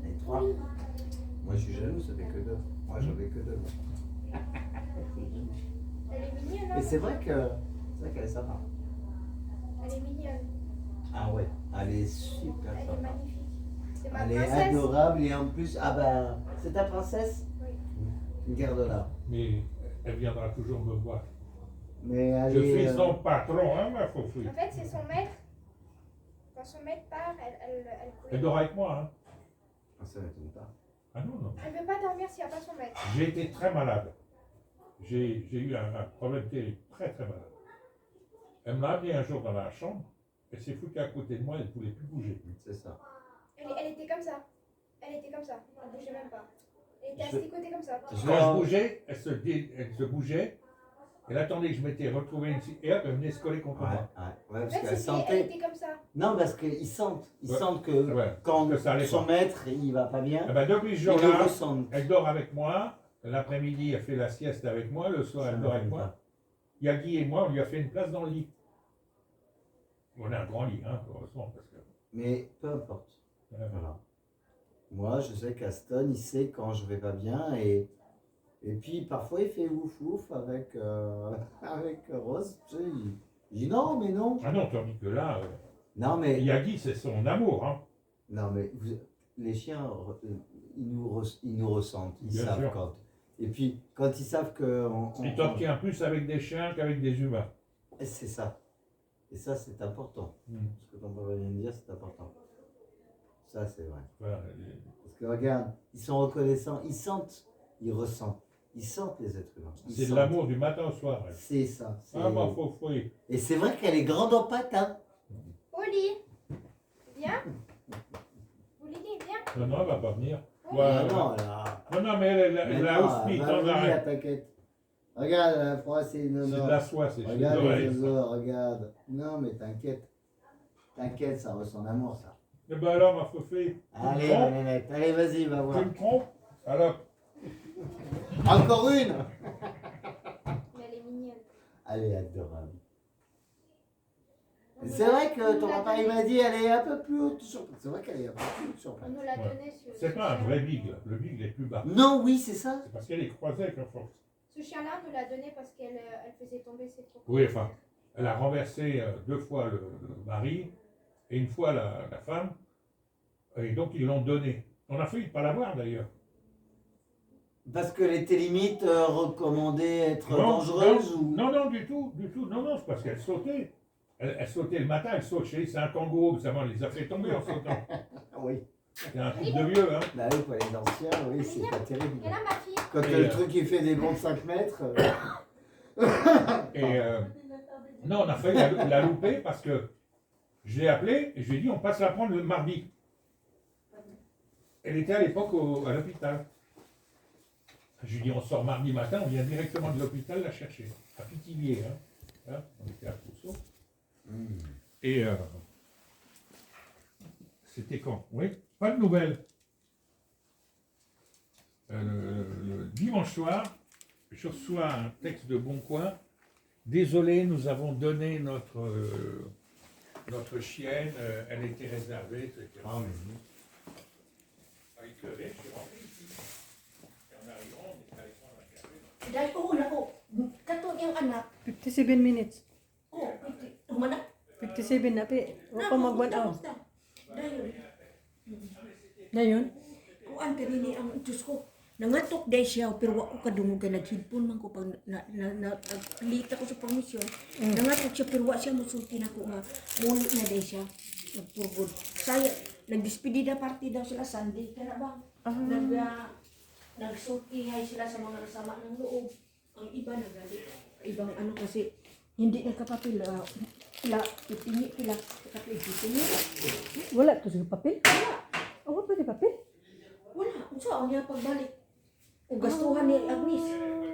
Et 3. Moi, je suis jaloux, ça fait que 2. Moi, j'en ai que 2. Elle est mignonne, Et hein? c'est vrai qu'elle est sympa. Elle est mignonne. Ah ouais, elle est super Elle est sympa. magnifique. C'est ma Elle est princesse. adorable et en plus, ah ben, c'est ta princesse? Oui. Garde-la. Mais elle viendra toujours me voir. Mais elle Je est, suis son patron, hein, ma foufouille. En fait, c'est son maître. Quand son maître part, elle Elle couille. dort avec moi, hein. Ah, ça m'étonne pas. Ah non, non. Elle ne veut pas dormir s'il n'y a pas son maître. J'ai été très malade. j'ai eu un problème terrible, très très malade. Elle m'a amené un jour dans la chambre, elle s'est foutue à côté de moi, elle ne pouvait plus bouger. C'est ça. Elle était comme ça. Elle était comme ça. Elle bougeait même pas. Elle était à Je- ses côtés comme ça. Je- Quand je bougeais, elle se bougeait, elle attendait que je m'étais retrouvé une et hop, elle venait se coller contre Ouais, moi. ouais, En parce fait, qu'elle elle sentait. était comme ça. Non, parce qu'ils sentent. Ils Ouais. sentent que Ouais, quand que ça allait son pas. maître il va pas bien, Eh ben, depuis ce ils le jour-là, ressentent. elle dort avec moi. L'après-midi, elle fait la sieste avec moi. Le soir, elle dort avec moi. Il y a Guy et moi, on lui a fait une place dans le lit. On a un grand lit, hein, heureusement. Parce que, Mais peu importe. euh, Voilà. Moi, je sais qu'Aston, il sait quand je vais pas bien et puis parfois il fait ouf ouf avec, avec Rose. Tu sais, il dit non, mais non. Ah non, tandis que là, Non, mais, Yagi, c'est son amour. Hein. non, mais les chiens, ils nous ressentent. Ils Bien savent sûr. quand. Et puis, quand ils savent que. Il t'obtient plus avec des chiens qu'avec des humains. C'est ça. Et ça, c'est important. Ce que ton papa vient de dire, c'est important. Ça, c'est vrai. Voilà. Parce que regarde, ils sont reconnaissants, ils sentent, ils ressentent. Ils sentent les êtres humains. Ils C'est de sentent. l'amour du matin au soir. Ouais. C'est ça. c'est- Ah, bah, faut. Et c'est vrai qu'elle est grande en pattes, hein. Oli, viens. Oli, viens. Non, non, elle va pas venir. Oui. Ouais, Ah ouais. non, là. Non, non, mais elle a aussi va tant venir, d'arrêt. t'inquiète. Regarde, la fois, c'est une C'est de la soie, c'est chez les Regarde les oreilles. oiseaux, regarde. Non, mais t'inquiète. T'inquiète, ça ressent l'amour, ça. Eh ben alors, ma Fofé, Allez, ma nénette, allez, vas-y, va voir. tu me trompes? Alors, Encore une. Mais elle est mignonne. Elle est adorable. C'est vrai que ton papa il m'a dit elle est un peu plus haute sur. C'est vrai qu'elle est un peu plus haute sur On pattes. nous la Ouais. donnait ce c'est pas un chien. vrai bigle. Le bigle est plus bas. Non, oui, c'est ça. C'est parce qu'elle est croisée avec un fox. Ce chien-là, on nous l'a donné parce qu'elle elle faisait tomber ses propriétaires. Oui, enfin, elle a renversé 2 fois le mari et une fois la femme. Et donc, ils l'ont donné. On a failli pas l'avoir d'ailleurs. Parce que elle était limite recommandée être dangereuse ou. non, non, du tout. Non, non, c'est parce qu'elle sautait. Elle sautait le matin, elle saute chez c'est un kangourou, ça les a fait tomber en sautant. Oui. C'est un truc de vieux, hein. Bah oui, pour les anciens, oui, c'est pas terrible. Et là, ma fille. Quand Et, le truc il fait des bonds de 5 mètres. Et non, on a failli la louper parce que je l'ai appelée et je lui ai dit on passe la prendre le mardi. Elle était à l'époque à l'hôpital. Je lui ai dit on sort mardi matin, on vient directement de l'hôpital la chercher. À Pithiviers, hein. On était à Trousseau. Et c'était quand? Oui, pas de nouvelles. Le dimanche soir, je reçois un texte de Boncoin. Désolé, nous avons donné notre chienne, elle était réservée, etc. Ah, mais Il pleuvait, je suis rentré ici. Et en arrivant, on est allé prendre un café. Dahil, oo na, kato niyang anak, 57 minutes. humana, 57 na, pe. Huwag pa mag 1 hour. Dahil, Na yun? kuan kanini ang Diyos ko. Nangatok day siya, pero wako kadungog kay naghipon man ko pag lita ko sa permission. Nangatok siya, pero wa siya musulti na ko nga. Muli na day siya. Nagpurgod. Saya, nagdispedida party daw sila Sunday. Kaya ba? Nagsultihay sila sa mga nasama ng loob. Ang iba nagalit. Ibang ano kasi, hindi nagkapapil. Pila, itingi, pila, kapil, itingi. Wala to sa papel? Oh, wala pa sa papel? Wala, kung saan niya pagbalik. O gastuhan ni Agnes.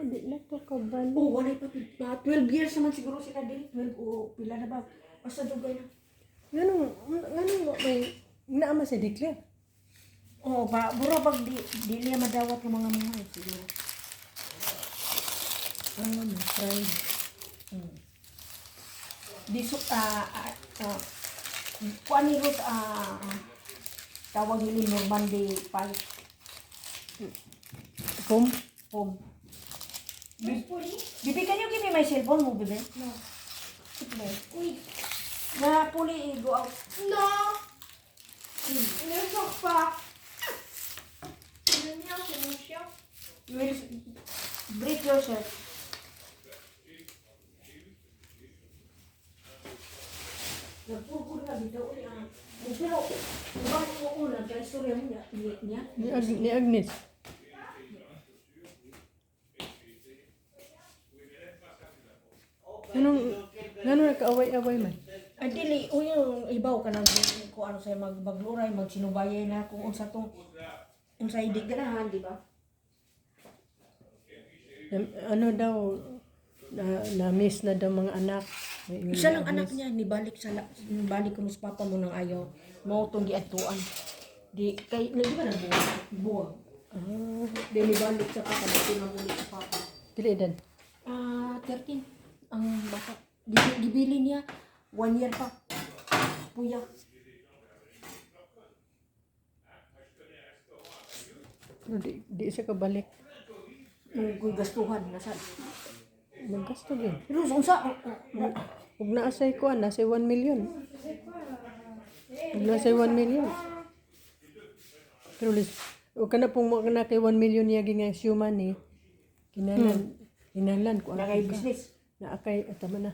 Di na to kabalik. Oh, wala pa. 12 years naman siguro sila din. 12 o pila na ba? Basta dugay na. Ganun may naama sa declare. Oh, buro pag di niya madawat ng mga mga siguro. May pride. Di so, kuan ni Ruth, tawag nila Normandy Pie. Home. Home. Miss Poli? Bibi, can you give me my cellphone mo, Bibi? No. Sige. Oui. Na, Puli, go out. Non. Ne sors pas. Le mien, c'est mon chien. You will break yourself. Nagpupul na bitaw ulit ang pero bakit mo una kaya istorya mo niya? Ni Agnes. Ganun nagkaaway-away man. Ay dili o yung ibaw ka nang kung ano say magbagluray magsinubay na kung unsa tong unsay di ganahan di ba? Ano daw, na-miss na daw mga anak. Isa lang anak niya nibalik ko sa papa mo nang ayaw mo tong giadtuan. Di kay di ba nang buwag. Di nibalik sa papa dito na ulit sa papa. Pila edad? 13 ang bata. Gibili niya 1 year pa. Puya. Pero di siya kabalik. Nung gastuhan nasa. Maggasto din. Pero unsa Huwag na asay ko, nasa 1 million. Huwag na asay 1 million. Pero huwag ka na pong na kay 1 million niya nga human eh. Kinalan ko na kay business. na akay, tama na.